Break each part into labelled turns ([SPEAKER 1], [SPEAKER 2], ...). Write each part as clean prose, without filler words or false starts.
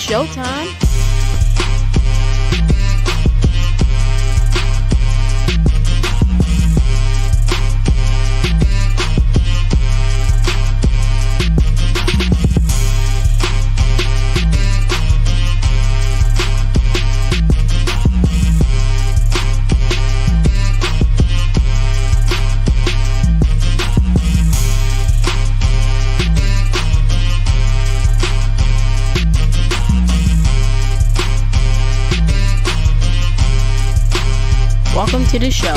[SPEAKER 1] showtime. Welcome to the show.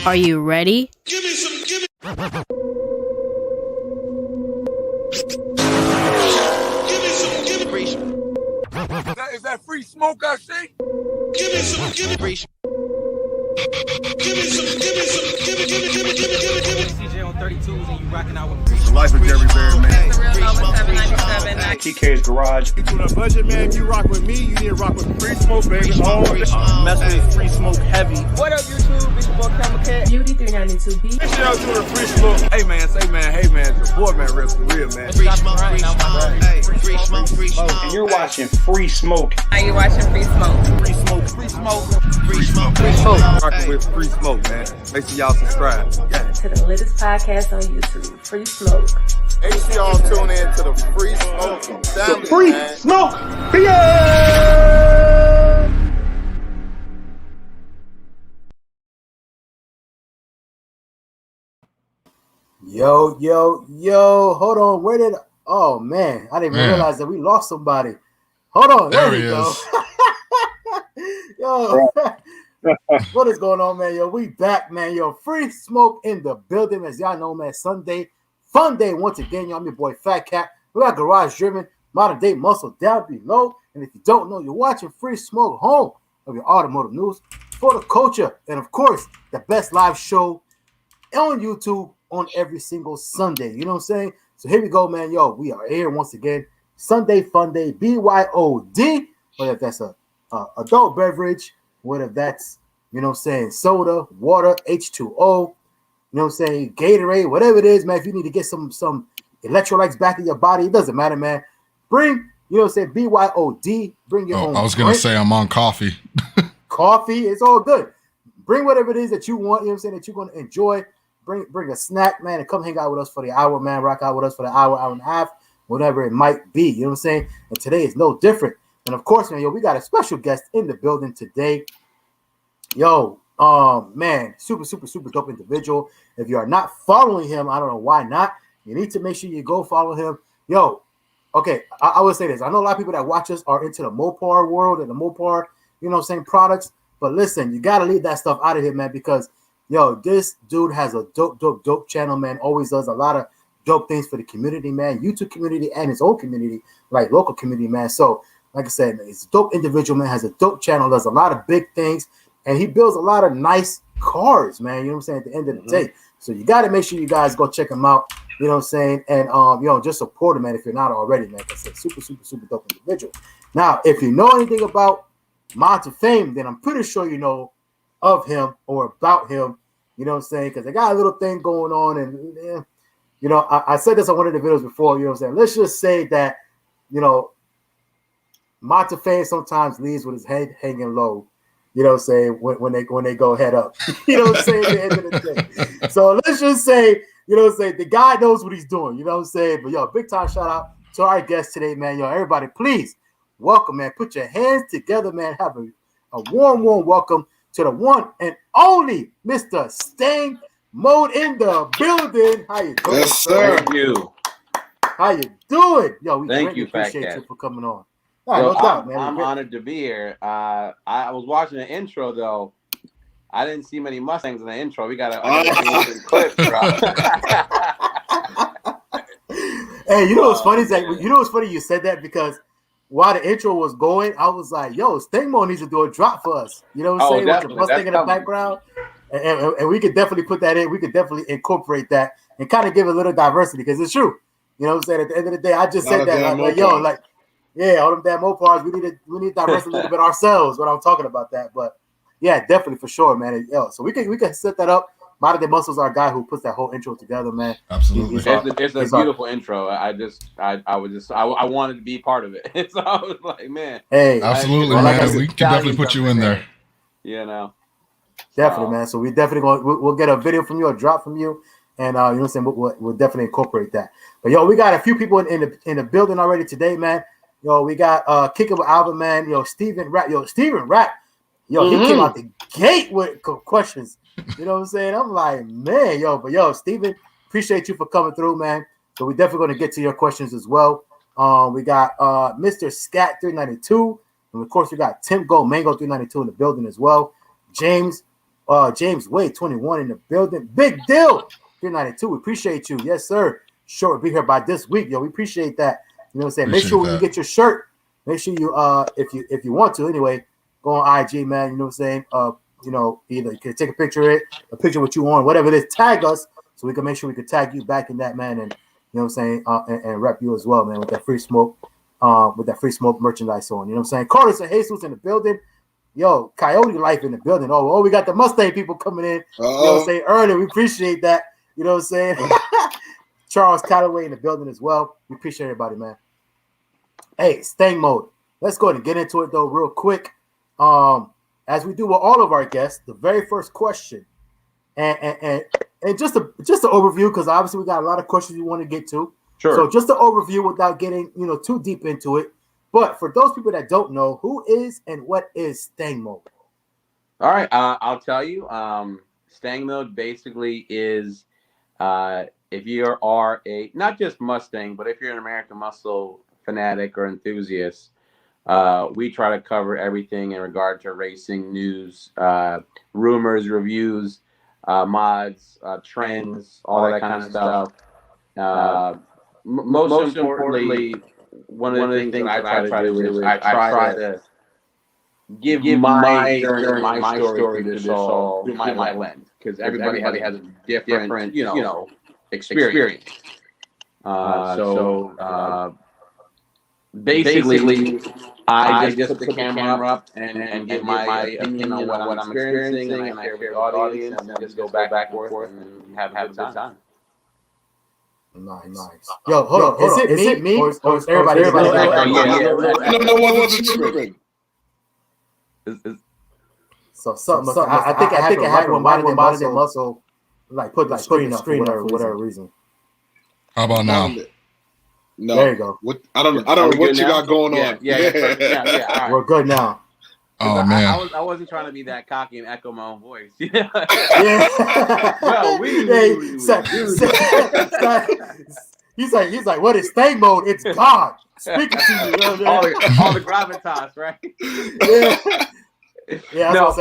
[SPEAKER 1] Are you ready?
[SPEAKER 2] Give me some, give me. Give me some, give me.
[SPEAKER 3] Is that free smoke I see?
[SPEAKER 2] Give me some, give me. Give me some, give me some, give me.
[SPEAKER 4] CJ on 32s and you rocking out with free.
[SPEAKER 3] The life of Jerry Bear, man.
[SPEAKER 5] TK's Garage.
[SPEAKER 3] You on a budget, man. If you rock with me, you need to rock with free smoke, baby.
[SPEAKER 5] Mess with free smoke heavy.
[SPEAKER 4] What up, YouTube? It's your boy CashApp.
[SPEAKER 6] Beauty 392B.
[SPEAKER 3] This shit out doing a free smoke. Hey, man, say, man, hey, man. It's your boy, man, real for real, man.
[SPEAKER 5] Free smoke, free smoke. Hey, free smoke, free smoke. And you're watching Free Smoke.
[SPEAKER 6] Are you watching Free Smoke?
[SPEAKER 5] Free Smoke, free smoke, free smoke, free
[SPEAKER 3] Oh,
[SPEAKER 5] smoke.
[SPEAKER 3] rocking with free smoke, man. Make sure y'all subscribe. Yeah.
[SPEAKER 6] To the latest podcast on YouTube, Free Smoke.
[SPEAKER 3] Make sure y'all tune in to the free smoke.
[SPEAKER 5] The Free Smoke.
[SPEAKER 7] Yo, hold on. Where did, oh man, I didn't even realize that we lost somebody. Hold on, there we go. Yo, what is going on, man? Yo, we back, man. Yo, Free Smoke in the building. As y'all know, man, Sunday, fun day once again. Yo, I'm your boy FaTKaT. We got Garage Driven, modern day muscle down below. And if you don't know, you're watching Free Smoke, home of your automotive news for the culture. And of course, the best live show on YouTube on every single Sunday. You know what I'm saying? So here we go, man. Yo, we are here once again. Sunday Fun Day, BYOD. Whether that's a adult beverage, whether that's, you know what I'm saying, soda, water, H2O, you know what I'm saying, Gatorade, whatever it is, man. If you need to get some electrolytes back in your body, it doesn't matter, man. Bring, you know what I'm saying, BYOD. Bring your own.
[SPEAKER 8] I was going to say I'm on coffee.
[SPEAKER 7] Coffee, it's all good. Bring whatever it is that you want, you know what I'm saying, that you're going to enjoy. Bring a snack, man, and come hang out with us for the hour, man. Rock out with us for the hour and a half, whatever it might be. You know what I'm saying? And today is no different. And of course, man, yo, we got a special guest in the building today. Yo, man, super dope individual. If you are not following him, I don't know why not. You need to make sure you go follow him. Yo, okay, I would say this. I know a lot of people that watch us are into the Mopar world and the Mopar, you know what I'm saying, products. But listen, you got to leave that stuff out of here, man, because yo, this dude has a dope channel, man. Always does a lot of dope things for the community, man. YouTube community and his own community, like local community, man. So, like I said, man, he's a dope individual, man. Has a dope channel, does a lot of big things, and he builds a lot of nice cars, man. You know what I'm saying? At the end of the day. So you got to make sure you guys go check him out. You know what I'm saying? And, you know, just support him, man, if you're not already, man. Like I said, super dope individual. Now, if you know anything about Mountain Fame, then I'm pretty sure you know of him or about him, you know what I'm saying? Because they got a little thing going on, and you know, I said this on one of the videos before, you know what I'm saying? Let's just say that, you know, Mountain Fame sometimes leaves with his head hanging low, you know what I'm saying, when they go head up. You know what I'm saying? At the end of the day. So let's just say, you know what I'm saying, the guy knows what he's doing, you know what I'm saying? But yo, big time shout out to our guest today, man. Yo, everybody, please welcome, man. Put your hands together, man. Have a warm welcome to the one and only Mr. StangMode in the building. How you doing?
[SPEAKER 9] Yes, sir.
[SPEAKER 10] Thank you.
[SPEAKER 7] How you doing? Yo, we
[SPEAKER 10] Thank you,
[SPEAKER 7] appreciate
[SPEAKER 10] FaTKaT.
[SPEAKER 7] you for coming on.
[SPEAKER 10] Yo,
[SPEAKER 7] No doubt, man.
[SPEAKER 10] I'm honored to be here. I was watching the intro though. I didn't see many Mustangs in the intro. We gotta see clips, bro.
[SPEAKER 7] Hey, you know what's funny is that you said that, because while the intro was going, I was like, yo, StangMode needs to do a drop for us. You know what I'm saying? With the Mustang in the background. And we could definitely put that in. We could definitely incorporate that and kind of give it a little diversity, because it's true. You know what I'm saying? At the end of the day, I just
[SPEAKER 8] Not
[SPEAKER 7] said
[SPEAKER 8] a
[SPEAKER 7] that
[SPEAKER 8] damn
[SPEAKER 7] like yo,
[SPEAKER 8] Mopar.
[SPEAKER 7] like yeah, all them damn Mopars. We need to digress a little bit ourselves when I'm talking about that. But yeah, definitely for sure, man. Yo, so we can set that up. Modern Day Muscle's our guy who puts that whole intro together, man.
[SPEAKER 9] Absolutely.
[SPEAKER 10] It's a beautiful intro. I wanted to be part of it. So I was like, man.
[SPEAKER 7] Hey,
[SPEAKER 9] absolutely,
[SPEAKER 7] well,
[SPEAKER 9] man. We can definitely put you in there.
[SPEAKER 10] You know.
[SPEAKER 7] Definitely, man. So we definitely we'll get a video from you, a drop from you, and you know what I'm saying. We'll definitely incorporate that. But yo, we got a few people in the building already today, man. Yo, we got Kicking with Alvin, man. Yo, Steven Rapp. Yo, he came out the gate with questions. You know what I'm saying? I'm like, man, but Steven, appreciate you for coming through, man. So we're definitely going to get to your questions as well. We got Mr. Scat 392, and of course we got Tim Go Mango 392 in the building as well. James Wade 21 in the building. Big deal 392. We appreciate you, yes sir. Sure, be here by this week, yo. We appreciate that. You know what I'm saying?
[SPEAKER 9] Appreciate
[SPEAKER 7] Make sure when
[SPEAKER 9] that.
[SPEAKER 7] you get your shirt, make sure you if you want to anyway, go on IG, man. You know what I'm saying? You know, either you can take a picture of it, a picture of what you want, whatever it is, tag us so we can make sure we can tag you back in that, man, and you know what I'm saying, and rep you as well, man, with that free smoke merchandise on. You know what I'm saying? Carlos and Jesus in the building. Yo, Coyote Life in the building. Oh, we got the Mustang people coming in. You know what I'm saying? Early. We appreciate that. You know what I'm saying? Charles Calloway in the building as well. We appreciate everybody, man. Hey, StangMode. Let's go ahead and get into it though, real quick. As we do with all of our guests, the very first question, and just an overview, because obviously we got a lot of questions we want to get to.
[SPEAKER 10] Sure.
[SPEAKER 7] So just an overview without getting too deep into it. But for those people that don't know, who is and what is StangMode?
[SPEAKER 10] All right, I'll tell you. StangMode basically is if you are not just Mustang, but if you're an American Muscle fanatic or enthusiast, we try to cover everything in regard to racing news, rumors, reviews, mods, trends, all that kind of stuff. Most importantly, one of the things I try to do is I try to give my story to this all through my lens, because everybody has a different experience. Basically, I just put the camera up and give my opinion on what I'm experiencing, and I share with the audience, and just go back and forth and have a good time.
[SPEAKER 7] Nice. Yo, hold on. Is it me or is everybody?
[SPEAKER 8] No, one wasn't tripping.
[SPEAKER 7] So something. I think it happened when Modern Day Muscle like put the screen up for whatever reason.
[SPEAKER 9] How about now?
[SPEAKER 8] No.
[SPEAKER 7] There you go.
[SPEAKER 8] I don't know what you got going on.
[SPEAKER 10] Yeah. All right.
[SPEAKER 7] We're good now.
[SPEAKER 9] Oh man,
[SPEAKER 10] I wasn't trying to be that cocky and echo my own voice. Yeah.
[SPEAKER 7] Well, he's like, what is StangMode? It's God speaking to you.
[SPEAKER 10] all the gravitas, right?
[SPEAKER 7] Yeah.
[SPEAKER 10] No,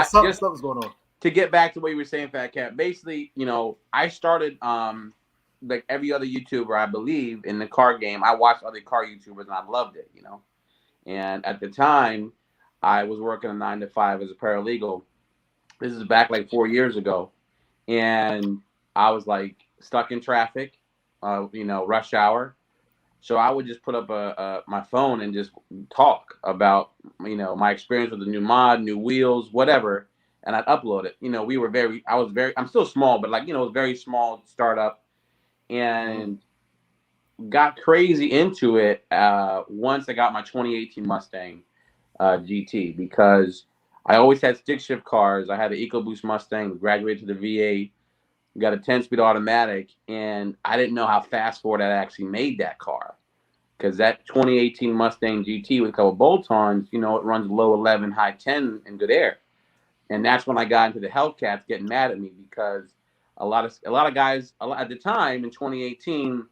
[SPEAKER 7] something's going on.
[SPEAKER 10] To get back to what you were saying, FaTKaT, basically, I started like every other YouTuber, I believe, in the car game. I watched other car YouTubers and I loved it, And at the time, I was working a 9-to-5 as a paralegal. This is back like 4 years ago. And I was like stuck in traffic, rush hour. So I would just put up my phone and just talk about, my experience with the new mod, new wheels, whatever. And I'd upload it. I'm still small, but it was very small startup. And got crazy into it once I got my 2018 Mustang GT, because I always had stick shift cars. I had an EcoBoost Mustang, graduated to the V8, got a 10-speed automatic, and I didn't know how fast forward I actually made that car, because that 2018 Mustang GT with a couple bolt-ons, it runs low 11, high 10 in good air. And that's when I got into the Hellcats getting mad at me, because a lot of guys at the time in 2018, I'm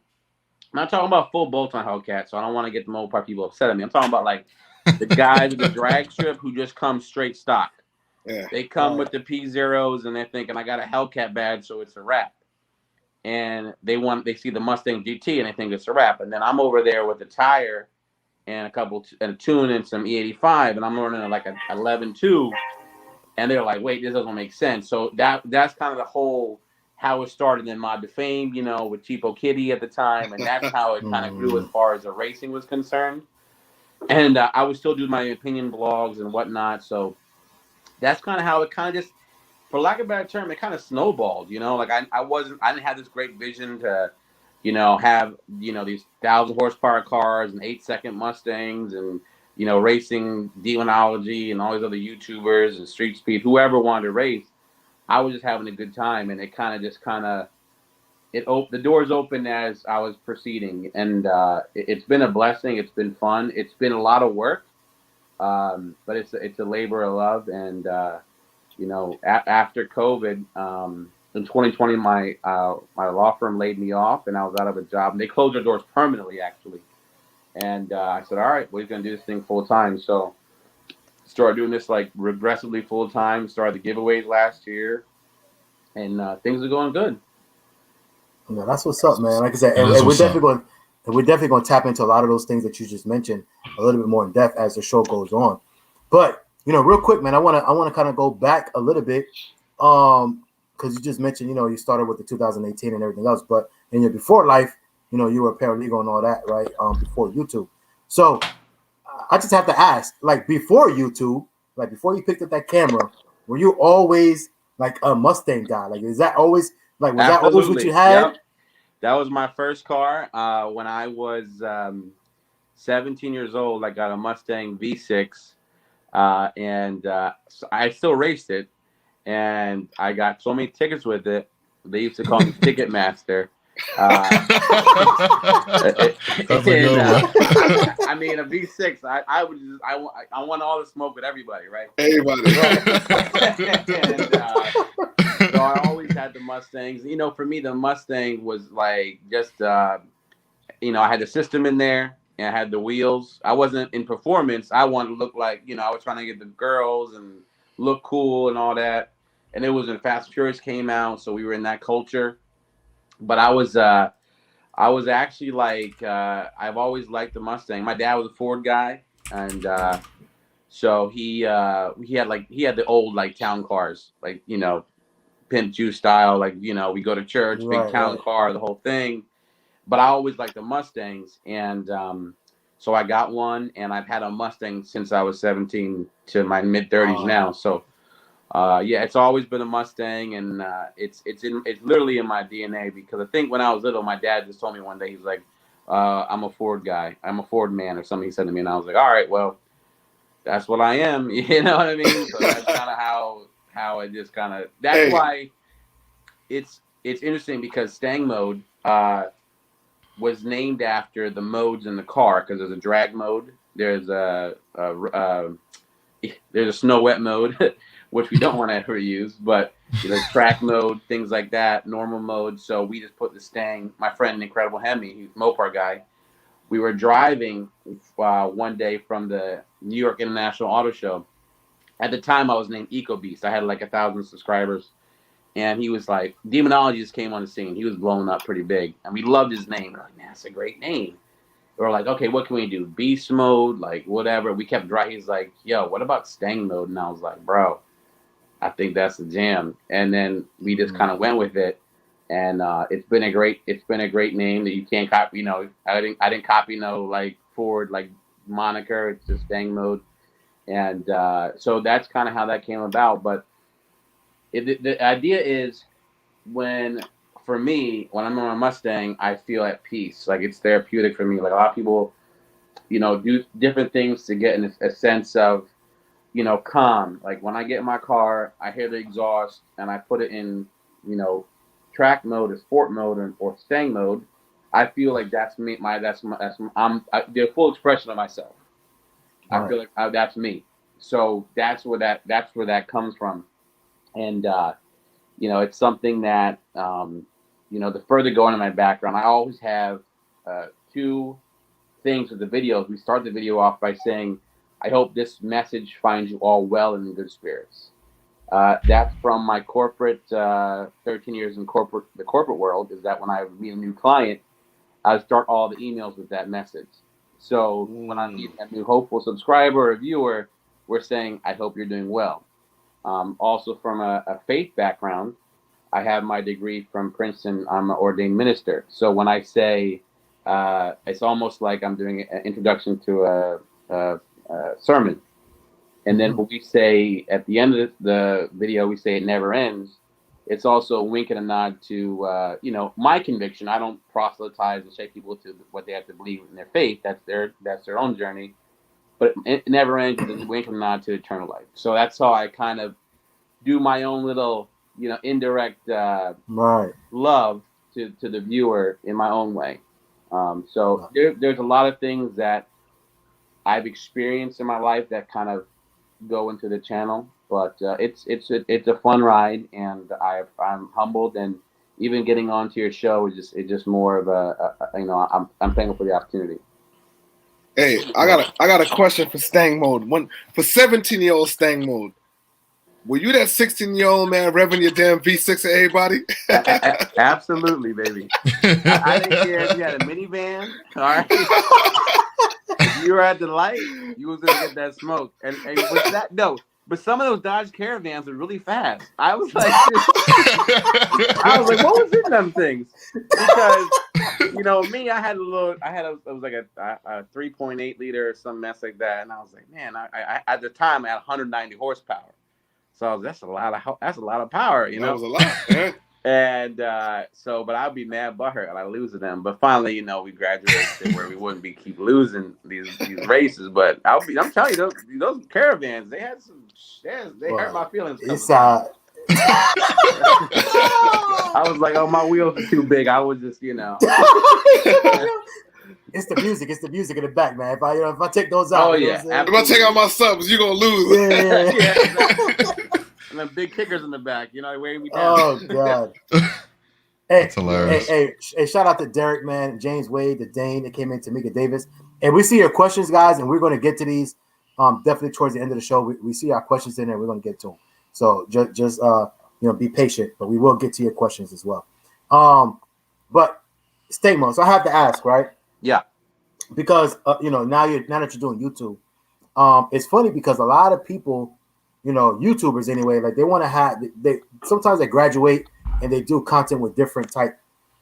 [SPEAKER 10] not talking about full bolt-on Hellcat, so I don't want to get the Mopar people upset at me. I'm talking about like the guys with the drag strip who just come straight stock.
[SPEAKER 8] Yeah.
[SPEAKER 10] They come with the P0s and they're thinking, I got a Hellcat badge, so it's a wrap. And they see the Mustang GT and they think it's a wrap. And then I'm over there with a tire and a tune and some E85, and I'm running like a 11.2, and they're like, wait, this doesn't make sense. So that's kind of the whole how it started in Mod to Fame, you know, with Cheapo Kitty at the time, and that's how it kind of grew as far as the racing was concerned. And I would still do my opinion blogs and whatnot, so that's kind of how it kind of just, for lack of a better term, it kind of snowballed, you know. Like I didn't have this great vision to, you know, have, you know, these 1,000 horsepower cars and 8-second Mustangs and, you know, racing demonology and all these other YouTubers and Street Speed, whoever wanted to race. I was just having a good time, and it the doors opened as I was proceeding, and it's been a blessing. It's been fun. It's been a lot of work, but it's a labor of love. And you know, after COVID, in 2020, my law firm laid me off, and I was out of a job. And they closed their doors permanently, actually. And I said, all right, we're gonna do this thing full time. So started doing this like regressively full time. Started the giveaways last year, and things are going good.
[SPEAKER 7] Yeah, that's what's up, man. Like I said, and we're definitely going to tap into a lot of those things that you just mentioned a little bit more in depth as the show goes on. But you know, real quick, man, I want to kind of go back a little bit, because you just mentioned, you know, you started with the 2018 and everything else, but in your before life, you know, you were a paralegal and all that, right? Before YouTube. So I just have to ask, like before YouTube, like before you picked up that camera, were you always like a Mustang guy? Like, is that always like, was
[SPEAKER 10] Absolutely.
[SPEAKER 7] that always what you had?
[SPEAKER 10] Yep. That was my first car. When I was 17 years old, I got a Mustang V6, and so I still raced it, and I got so many tickets with it. They used to call me Ticket Master.
[SPEAKER 9] That's a good one.
[SPEAKER 10] I mean, a V6. I want all the smoke with everybody, right?
[SPEAKER 8] Everybody.
[SPEAKER 10] And, so I always had the Mustangs. You know, for me, the Mustang was like just, you know, I had the system in there and I had the wheels. I wasn't in performance. I wanted to look like, you know, I was trying to get the girls and look cool and all that. And it was when Fast and Furious came out, so we were in that culture. But I was actually like, I've always liked the Mustang. My dad was a Ford guy, and so he had the old like town cars, like, you know, pimp juice style, like, you know, we go to church, big town car, the whole thing. But I always liked the Mustangs, and so I got one, and I've had a Mustang since I was 17 to my mid 30s now. So yeah, it's always been a Mustang, and it's literally in my DNA, because I think when I was little, my dad just told me one day, he's like, I'm a Ford guy, I'm a Ford man, or something he said to me, and I was like, all right, well, that's what I am, you know what I mean? So that's kind of how it just kind of, that's why it's interesting, because StangMode was named after the modes in the car, because there's a drag mode, there's a snow wet mode, which we don't want to ever use, but there's track mode, things like that, normal mode. So we just put the Stang. My friend, Incredible Hemi, he's a Mopar guy. We were driving one day from the New York International Auto Show. At the time, I was named Eco Beast. I had like 1,000 subscribers. And he was like, Demonology just came on the scene. He was blowing up pretty big. And we loved his name. We're like, man, that's a great name. We're like, okay, what can we do? Beast mode, like whatever. We kept driving. He's like, yo, what about Stang mode? And I was like, bro, I think that's the jam. And then we just kind of went with it. And it's been a great name that you can't copy. You know, I didn't copy no like Ford like moniker. It's just Stang mode. And so that's kind of how that came about. But the idea is, for me, when I'm on a Mustang, I feel at peace. Like, it's therapeutic for me. Like, a lot of people, you know, do different things to get in a sense of, you know, calm. Like, when I get in my car, I hear the exhaust and I put it in, you know, track mode or sport mode or Stang mode. I feel like that's me. I'm the full expression of myself. Right. I feel like that's me. So that's where that comes from. And, you know, it's something that, you know, the further going in my background, I always have two things with the videos. We start the video off by saying, I hope this message finds you all well and in good spirits. That's from my corporate, 13 years in the corporate world, is that when I meet a new client, I start all the emails with that message. So when I meet a new hopeful subscriber or viewer, we're saying, I hope you're doing well. Also from a faith background, I have my degree from Princeton. I'm an ordained minister. So when I say it's almost like I'm doing an introduction to a sermon. And then when we say at the end of the video, we say it never ends. It's also a wink and a nod to, my conviction. I don't proselytize and shake people to what they have to believe in their faith. That's their own journey. But it never ends. It's a wink and a nod to eternal life. So that's how I kind of do my own little, indirect love to the viewer in my own way. So there's a lot of things that I've experienced in my life that kind of go into the channel, but it's a fun ride, and I'm humbled, and even getting onto your show is just more of I'm thankful for the opportunity.
[SPEAKER 8] Hey, I got a question for StangMode. For 17-year-old StangMode, were you that 16-year-old man revving your damn V6 at everybody?
[SPEAKER 10] Absolutely, baby. I didn't care if you had a minivan. All right. If you were at the light, you was gonna get that smoke. And with that, no. But some of those Dodge Caravans are really fast. I was like, what was in them things? Because me, it was like a 3.8 liter or some mess like that, and I was like, man, I at the time I had 190 horsepower. So that's a lot of power,
[SPEAKER 8] That was a lot, man.
[SPEAKER 10] And but I'd be mad butthurt and I losing them. But finally, we graduated to where we wouldn't keep losing these races. But I'm telling you, those Caravans, they had they hurt my feelings.
[SPEAKER 7] It's
[SPEAKER 10] I was like, oh, my wheels are too big. I was just,
[SPEAKER 7] It's the music. It's the music in the back, man. If I take those out,
[SPEAKER 10] oh yeah.
[SPEAKER 8] If I take out my subs, you're gonna lose.
[SPEAKER 7] Yeah.
[SPEAKER 10] Exactly. And the big kickers in the back, weighing me down.
[SPEAKER 7] Oh God.
[SPEAKER 9] That's hilarious.
[SPEAKER 7] Hey, shout out to Derek, man, James Wade, the Dane that came in, Tamika Davis. And we see your questions, guys, and we're going to get to these definitely towards the end of the show. We see our questions in there. We're going to get to them. So just be patient, but we will get to your questions as well. But StangMode, so I have to ask, right?
[SPEAKER 10] Yeah.
[SPEAKER 7] Because now that you're doing YouTube, it's funny because a lot of people, YouTubers anyway, like they want to have sometimes they graduate and they do content with different type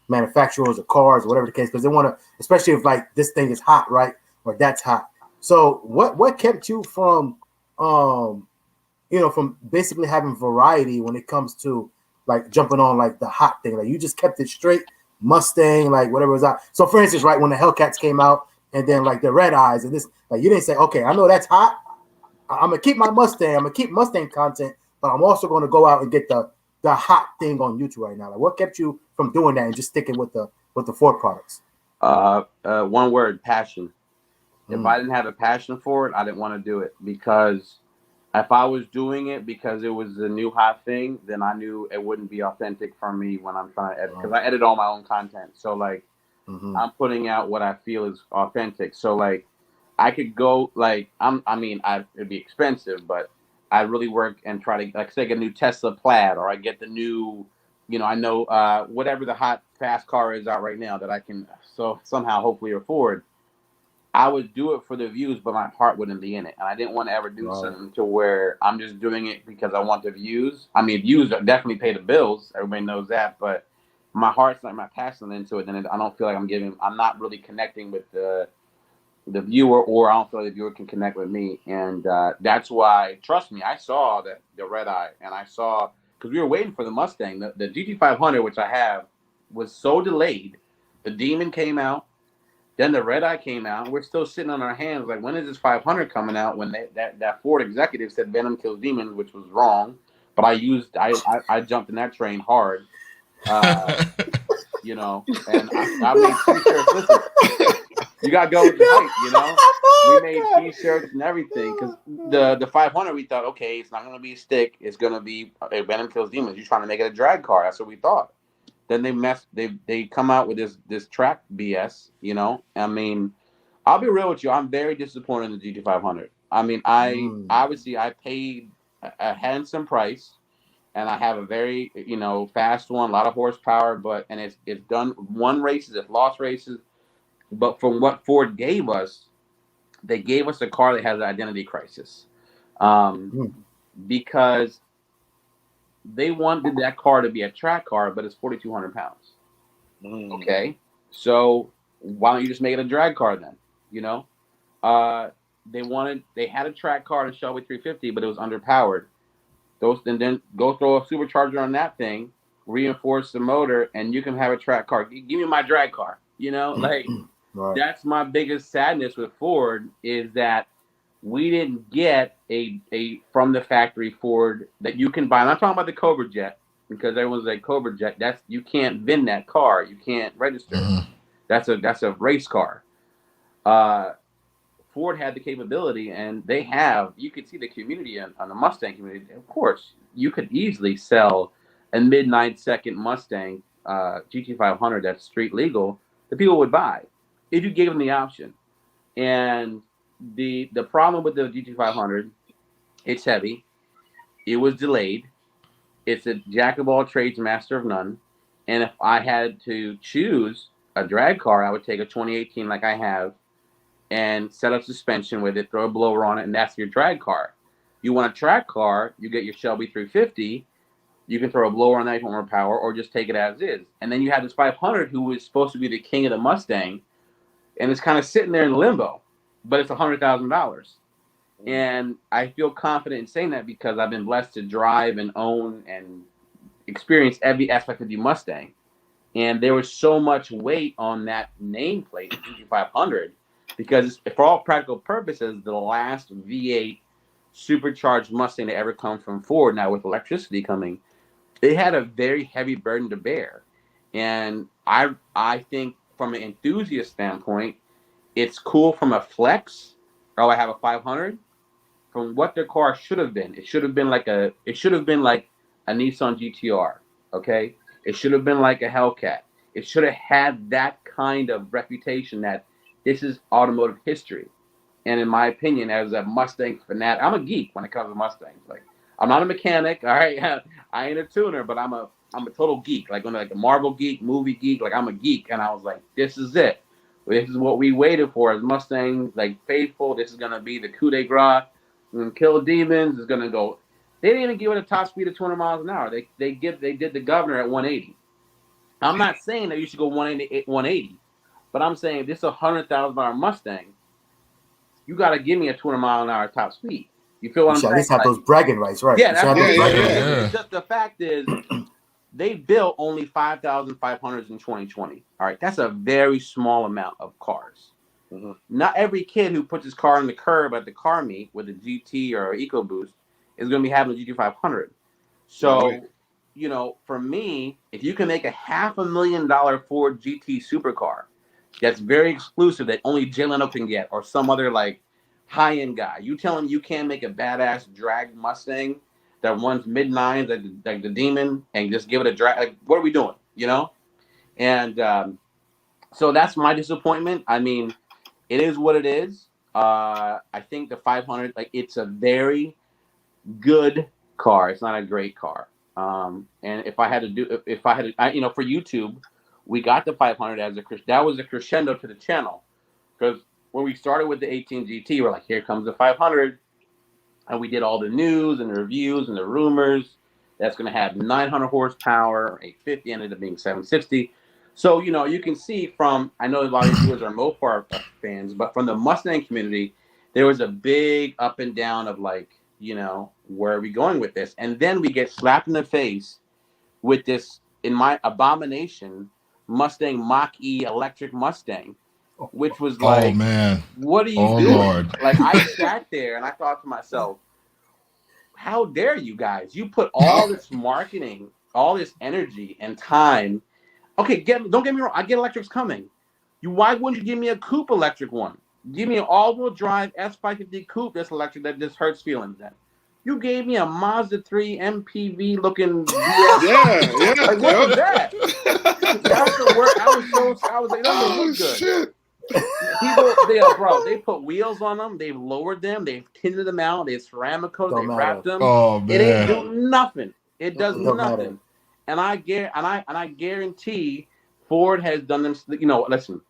[SPEAKER 7] manufacturers or cars or whatever the case, because they want to, especially if like this thing is hot, right? Or that's hot. So what kept you from from basically having variety when it comes to like jumping on like the hot thing? Like you just kept it straight Mustang, like whatever was out. So for instance, right, when the Hellcats came out and then like the Red Eyes and this, like you didn't say, okay, I know that's hot, I'm gonna keep my Mustang, I'm gonna keep Mustang content, but I'm also gonna go out and get the hot thing on YouTube right now. Like what kept you from doing that and just sticking with the Ford products?
[SPEAKER 10] One word: passion. If I didn't have a passion for it, I didn't want to do it, because if I was doing it because it was a new hot thing, then I knew it wouldn't be authentic for me when I'm trying to edit, because I edit all my own content. So like I'm putting out what I feel is authentic. So like I could go like it'd be expensive, but I really work and try to like say get a new Tesla Plaid, or I get the new, I know whatever the hot fast car is out right now that I can somehow hopefully afford. I would do it for the views, but my heart wouldn't be in it. And I didn't want to ever do something to where I'm just doing it because I want the views. I mean, views definitely pay the bills. Everybody knows that. But my heart's not my passion into it. Then I don't feel like I'm not really connecting with the viewer, or I don't feel like the viewer can connect with me. And that's why, trust me, I saw the Red Eye, and I saw, because we were waiting for the Mustang. The GT500, which I have, was so delayed. The Demon came out. Then the Red Eye came out, and we're still sitting on our hands like, when is this 500 coming out? When that Ford executive said Venom kills demons, which was wrong, but I jumped in that train hard, and I made t-shirts. Listen, you gotta go with the hype, We made t-shirts and everything, because the 500 we thought, okay, it's not gonna be a stick, it's gonna be a Venom kills demons. You're trying to make it a drag car. That's what we thought. Then they come out with this track BS, I mean, I'll be real with you. I'm very disappointed in the GT500. I mean, obviously I paid a handsome price, and I have a very, fast one, a lot of horsepower, and it's done won races, it's lost races. But from what Ford gave us, they gave us a car that has an identity crisis. Because they wanted that car to be a track car, but it's 4,200 pounds. Okay, so why don't you just make it a drag car then? You know, they had a track car in Shelby 350, but it was underpowered. Then go throw a supercharger on that thing, reinforce the motor, and you can have a track car. Give me my drag car. You know, like that's my biggest sadness with Ford is that we didn't get a from the factory Ford that you can buy. I'm not talking about the Cobra Jet because everyone's like Cobra Jet. You can't VIN that car. You can't register. That's a race car. Ford had the capability, and they have. You could see the community on the Mustang community. Of course, you could easily sell a mid-9-second Mustang GT500 that's street legal that people would buy if you gave them the option. And the problem with the GT500, it's heavy. It was delayed. It's a jack of all trades, master of none. And if I had to choose a drag car, I would take a 2018 like I have and set up suspension with it, throw a blower on it, and that's your drag car. You want a track car, you get your Shelby 350, you can throw a blower on that if you want more power, or just take it as is. And then you have this 500 who is supposed to be the king of the Mustang, and it's kind of sitting there in limbo, but it's $100,000. And I feel confident in saying that because I've been blessed to drive and own and experience every aspect of the Mustang. And there was so much weight on that nameplate, the GT500, because for all practical purposes, the last V8 supercharged Mustang to ever come from Ford, now with electricity coming, they had a very heavy burden to bear. And I think from an enthusiast standpoint, it's cool from a flex. Oh, I have a 500. From what their car should have been, it should have been like a Nissan GTR. Okay, it should have been like a Hellcat. It should have had that kind of reputation that this is automotive history. And in my opinion, as a Mustang fanatic, I'm a geek when it comes to Mustangs. Like, I'm not a mechanic, all right? I ain't a tuner, but I'm a total geek. Like, when like a Marvel geek, movie geek, like I'm a geek. And I was like, this is it. This is what we waited for as Mustang, like faithful. This is gonna be the coup de grace. We're gonna kill demons. It's gonna go. They didn't even give it a top speed of 200 miles an hour. They did the governor at 180. I'm not saying that you should go 180. But I'm saying this is $100,000 Mustang. You got to give me a 200 mile an hour top speed. You feel what I'm saying?
[SPEAKER 7] At least have those bragging rights, right?
[SPEAKER 10] Yeah, that's just the fact is they built only 5,500s in 2020. All right, that's a very small amount of cars. Not every kid who puts his car on the curb at the car meet with a GT or EcoBoost is going to be having a GT500. So, you know, for me, if you can make a $500,000 Ford GT supercar that's very exclusive that only Jay Leno can get or some other like high-end guy, you tell him you can't make a badass drag Mustang that runs mid-nines like the Demon and just give it a drag. Like, what are we doing? You know? And so that's my disappointment. I mean, it is what it is. I think the 500, like, it's a very good car. It's not a great car. And if I had to, you know, for YouTube, we got the 500 that was a crescendo to the channel, because when we started with the 18 GT, we're like, here comes the 500, and we did all the news and the reviews and the rumors that's going to have 900 horsepower, 850 ended up being 760. So, you know, you can see from, I know a lot of viewers are Mopar fans, but from the Mustang community, there was a big up and down of like, you know, where are we going with this? And then we get slapped in the face with this, in my abomination, Mustang Mach-E electric Mustang, which was like,
[SPEAKER 9] oh man,
[SPEAKER 10] what are you doing? Lord. Like, I sat there and I thought to myself, how dare you guys? You put all this marketing, all this energy and time. Okay, don't get me wrong. I get electrics coming. Why wouldn't you give me a coupe electric one? Give me an all-wheel drive S550 coupe that's electric that just hurts feelings. Then you gave me a Mazda 3 MPV looking.
[SPEAKER 8] Yeah.
[SPEAKER 10] Like, what was that? That's the work. I was like, that doesn't look good.
[SPEAKER 8] Shit.
[SPEAKER 10] People, they put wheels on them. They've lowered them. They've tinted them out. They've ceramic coated. They wrapped them.
[SPEAKER 9] Oh man,
[SPEAKER 10] it ain't doing nothing. It does nothing.
[SPEAKER 7] Matter.
[SPEAKER 10] And I guarantee Ford has done them. You know, listen,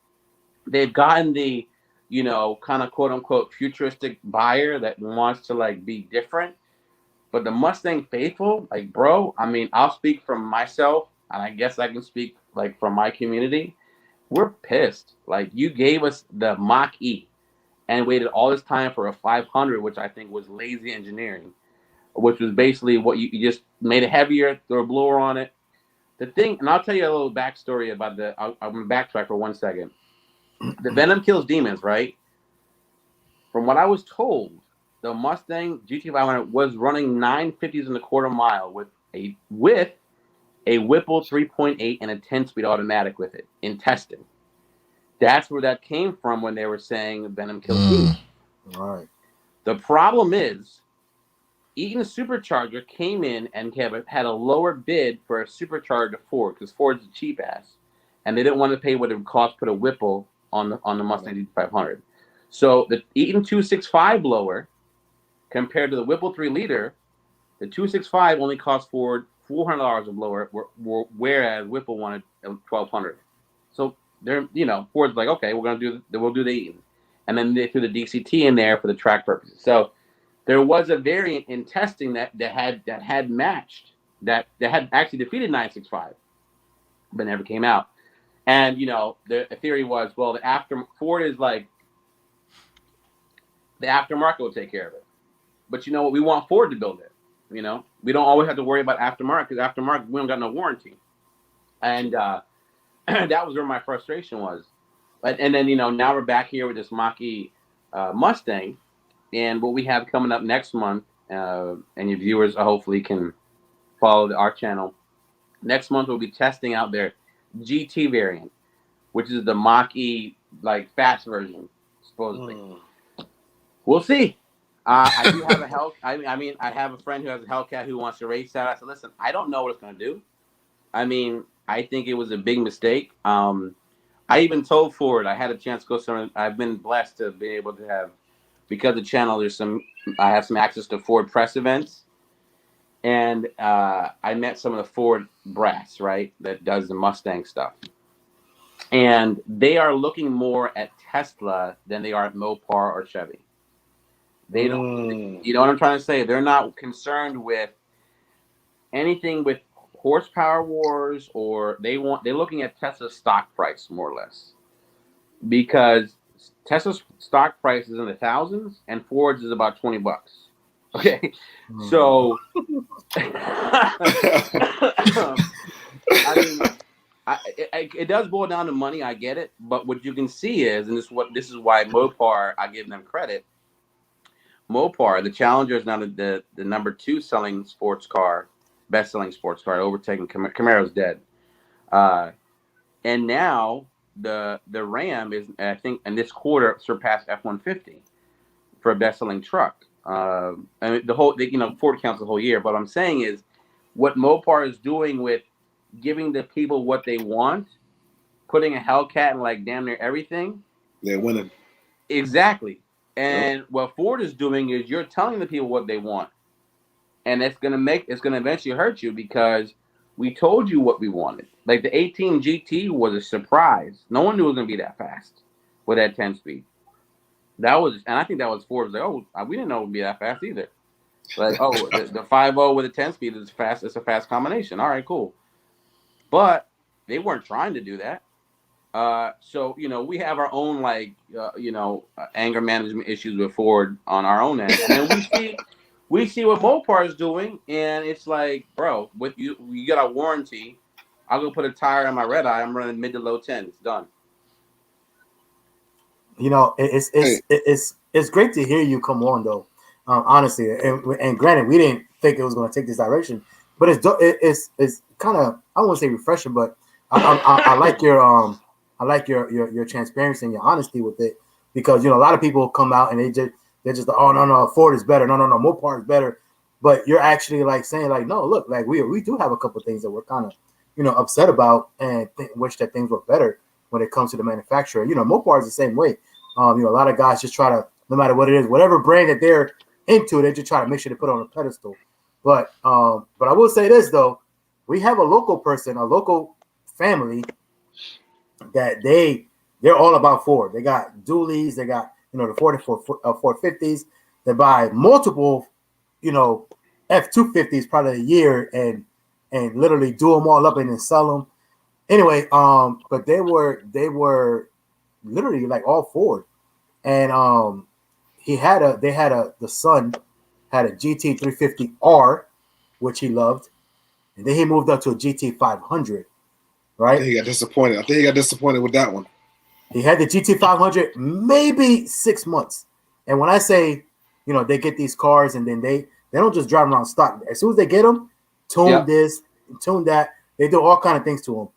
[SPEAKER 10] they've gotten the, you know, kind of quote unquote futuristic buyer that wants to like be different. But the Mustang faithful, like, bro, I mean, I'll speak from myself, and I guess I can speak like from my community. We're pissed. Like, you gave us the Mach-E and waited all this time for a 500, which I think was lazy engineering, which was basically what you just made it heavier, throw a blower on it. The thing, and I'll tell you a little backstory about I'm going to backtrack for 1 second. The Venom kills demons, right? From what I was told, the Mustang GT500 was running 950s in a quarter mile with a Whipple 3.8 and a 10-speed automatic with it in testing. That's where that came from when they were saying Venom kills demons.
[SPEAKER 7] All right.
[SPEAKER 10] The problem is, Eaton Supercharger came in and had a lower bid for a supercharger to Ford because Ford's a cheap ass, and they didn't want to pay what it would cost to put a Whipple on the Mustang GT500. So the Eaton 265 blower, compared to the Whipple 3-liter, the 265 only cost Ford $400 a blower, whereas Whipple wanted $1,200. So they're, Ford's like, okay, we'll do the Eaton, and then they threw the DCT in there for the track purposes. So there was a variant in testing that had matched that had actually defeated 965, but never came out. And the theory was, well, Ford is like, the aftermarket will take care of it. But you know what? We want Ford to build it. We don't always have to worry about aftermarket because aftermarket, we don't got no warranty. And that was where my frustration was. And then, now we're back here with this Mach-E Mustang. And what we have coming up next month, and your viewers hopefully can follow our channel. Next month, we'll be testing out their GT variant, which is the Mach-E, like, fast version, supposedly. We'll see. I do have I have a friend who has a Hellcat who wants to race that. I said, listen, I don't know what it's going to do. I mean, I think it was a big mistake. I even told Ford, I had a chance to go somewhere. I've been blessed to be able to have, because of the channel, I have some access to Ford press events. And I met some of the Ford brass, right, that does the Mustang stuff. And they are looking more at Tesla than they are at Mopar or Chevy. They don't, you know what I'm trying to say? They're not concerned with anything with horsepower wars, or they're looking at Tesla's stock price more or less, because Tesla's stock price is in the thousands and Ford's is about $20. Okay, so I mean, it does boil down to money. I get it, but what you can see is, and this is why Mopar, I give them credit. Mopar, the Challenger, is now the number 2 selling sports car, best-selling sports car, overtaking Camaro's dead. And now the Ram is, I think, in this quarter surpassed F-150 for a best-selling truck. And Ford counts the whole year. But what I'm saying is, what Mopar is doing with giving the people what they want, putting a Hellcat in like damn near everything,
[SPEAKER 8] they're winning.
[SPEAKER 10] Exactly. And what Ford is doing is you're telling the people what they want, and it's gonna eventually hurt you, because we told you what we wanted. Like the 18 GT was a surprise. No one knew it was gonna be that fast with that 10-speed. And I think that was Ford's like, oh, we didn't know it would be that fast either. Like, oh, the 5.0 with a 10-speed is fast. It's a fast combination. All right, cool. But they weren't trying to do that. So, we have our own, anger management issues with Ford on our own end. And then we see what Mopar is doing, and it's like, bro, with you got a warranty. I'll go put a tire on my red eye. I'm running mid to low 10. It's done.
[SPEAKER 7] It's great to hear you come on, though. Honestly, and granted, we didn't think it was going to take this direction, but it's kind of, I won't say refreshing, but I like your transparency and your honesty with it, because a lot of people come out and they're just oh no, Ford is better, no Mopar is better, but you're actually like saying like, no, look, like we do have a couple of things that we're kind of upset about and wish that things were better when it comes to the manufacturer. Mopar is the same way. A lot of guys just try to, no matter what it is, whatever brand that they're into, they just try to make sure they put it on a pedestal. But I will say this though, we have a local person, a local family, that they're all about Ford. They got dualies, they got the 450s. They buy multiple F-250s probably a year and literally do them all up and then sell them. Anyway, but they were literally like all Ford, and the son had a GT 350R, which he loved, and then he moved up to a GT 500. Right?
[SPEAKER 8] I think he got disappointed with that one.
[SPEAKER 7] He had the GT 500 maybe 6 months, and when I say, they get these cars and then they don't just drive around stock. As soon as they get them, tune this, tune that. They do all kind of things to him,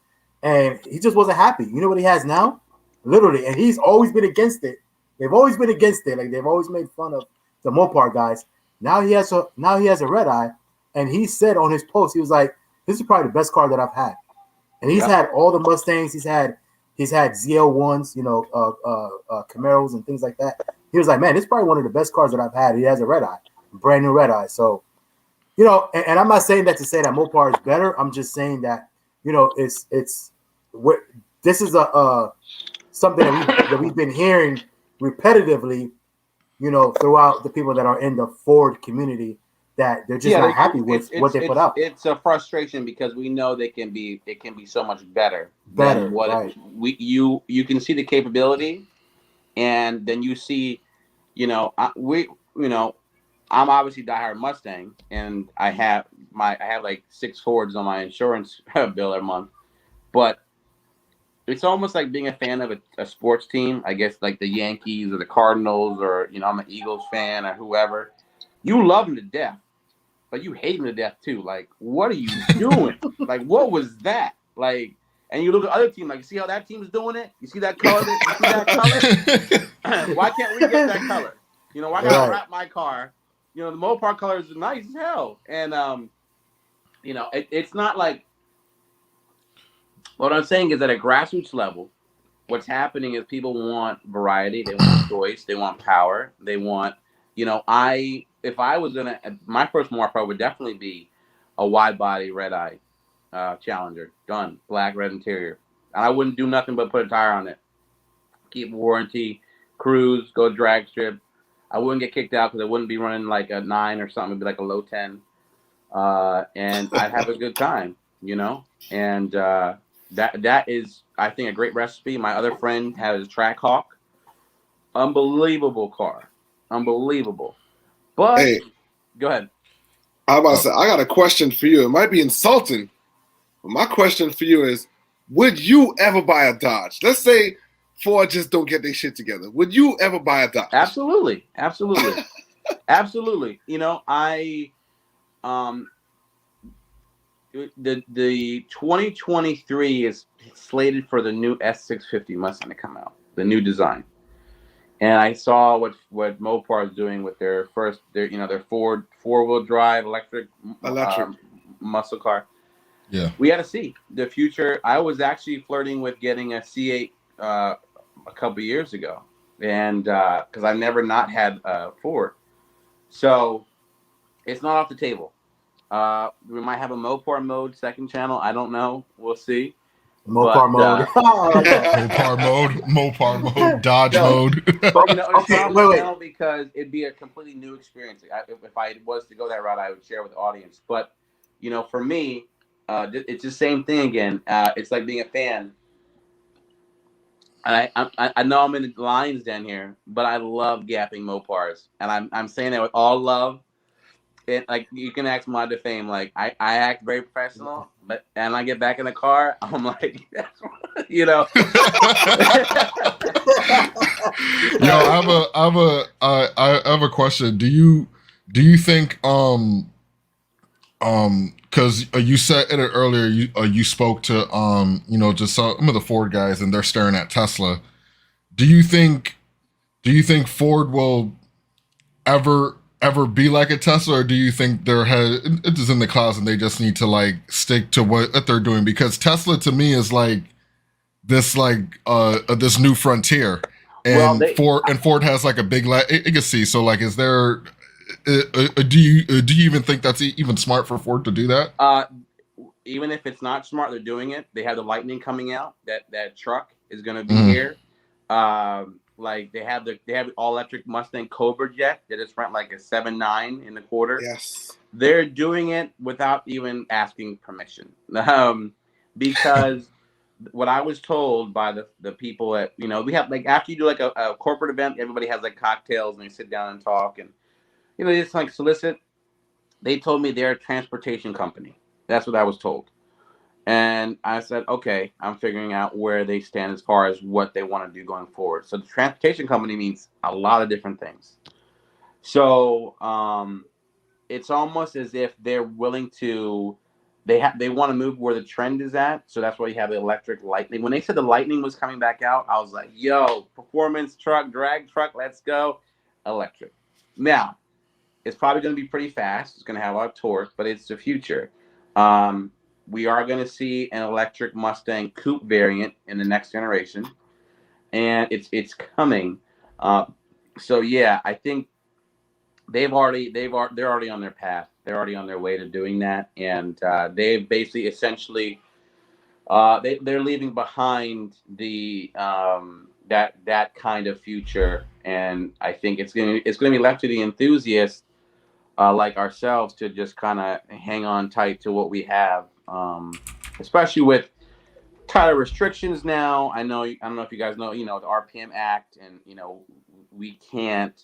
[SPEAKER 7] and he just wasn't happy. You know what he has now? Literally, and he's always been against it. They've always been against it. Like they've always made fun of the Mopar guys. Now he has a red eye, and he said on his post, he was like, "This is probably the best car that I've had." And he's had all the Mustangs. He's had ZL1s, Camaros and things like that. He was like, "Man, this is probably one of the best cars that I've had." He has a red eye, brand new red eye. So, and I'm not saying that to say that Mopar is better. I'm just saying that this is something that we've been hearing repetitively, throughout the people that are in the Ford community, that they're just not happy with what they put out.
[SPEAKER 10] It's a frustration because we know it can be so much better.
[SPEAKER 7] Better,
[SPEAKER 10] what
[SPEAKER 7] right?
[SPEAKER 10] You can see the capability, and then you see, I'm obviously diehard Mustang, and I have like 6 Fords on my insurance bill every month, but it's almost like being a fan of a sports team. I guess like the Yankees or the Cardinals, or I'm an Eagles fan or whoever. You love them to death, but you hate them to death too. Like, what are you doing? Like, what was that? Like, and you look at other team, like, you see how that team's doing it? You see that color? You see that color? Why can't we get that color? Why gotta wrap my car? The Mopar color is nice as hell. And it's not like, what I'm saying is at a grassroots level, what's happening is people want variety, they want choice, they want power, they want, if I was my first Mopar would definitely be a wide body red eye Challenger, done, black red interior, and I wouldn't do nothing but put a tire on it, keep warranty, cruise, go drag strip. I wouldn't get kicked out because I wouldn't be running like a 9 or something. It'd be like a low 10, and I'd have a good time, and that is, I think, a great recipe. My other friend has a Trackhawk, unbelievable car, unbelievable. But
[SPEAKER 8] hey,
[SPEAKER 10] go ahead.
[SPEAKER 8] I about to say, I got a question for you. It might be insulting, but my question for you is: would you ever buy a Dodge? Let's say Ford just don't get their shit together. Would you ever buy a Dodge?
[SPEAKER 10] Absolutely, absolutely, absolutely. The 2023 is slated for the new S650 Mustang to come out, the new design. And I saw what Mopar is doing with their Ford 4-wheel drive electric muscle car.
[SPEAKER 9] Yeah,
[SPEAKER 10] we had to see the future. I was actually flirting with getting a C8 a couple years ago, and because I've never not had a Ford, so it's not off the table. We might have a Mopar mode second channel. I don't know. We'll see.
[SPEAKER 7] Mopar mode.
[SPEAKER 9] Mopar mode, Dodge mode.
[SPEAKER 10] But,
[SPEAKER 7] Okay, wait.
[SPEAKER 10] Because it'd be a completely new experience. If I was to go that route, I would share with the audience. But for me, it's the same thing again. It's like being a fan. And I know I'm in the lion's den here, but I love gapping Mopars, and I'm saying that with all love. Like, you can ask my defame. Like, I act very professional, and I get back in the car, I'm like,
[SPEAKER 9] Yo, I have a question. Do you think because you said it earlier, you spoke to just some of the Ford guys, and they're staring at Tesla. Do you think Ford will ever be like a Tesla, or do you think their head it is in the clouds and they just need to like stick to what they're doing? Because Tesla to me is like this this new frontier, and Ford has like a big legacy. So like, is there? Do you even think that's even smart for Ford to do that?
[SPEAKER 10] Even if it's not smart, they're doing it. They have the Lightning coming out. That truck is going to be here. Like they have the all electric Mustang Cobra jet that is rent like a 7.9 in the quarter.
[SPEAKER 8] Yes.
[SPEAKER 10] They're doing it without even asking permission. Because what I was told by the people at, we have, like, after you do like a corporate event, everybody has like cocktails and they sit down and talk, and they just like solicit. They told me they're a transportation company. That's what I was told. And I said, okay, I'm figuring out where they stand as far as what they want to do going forward. So the transportation company means a lot of different things. So it's almost as if they're willing to, they want to move where the trend is at. So that's why you have the electric Lightning. When they said the Lightning was coming back out, I was like, yo, performance truck, drag truck, let's go. Electric. Now, it's probably going to be pretty fast. It's going to have a lot of torque, but it's the future. We are going to see an electric Mustang coupe variant in the next generation, and it's coming. So yeah, I think they're already on their path. They're already on their way to doing that, and they've basically essentially they're leaving behind the that kind of future, and I think it's gonna be left to the enthusiasts like ourselves to just kind of hang on tight to what we have. Especially with tighter restrictions now. I don't know if you guys know, the RPM Act, and we can't.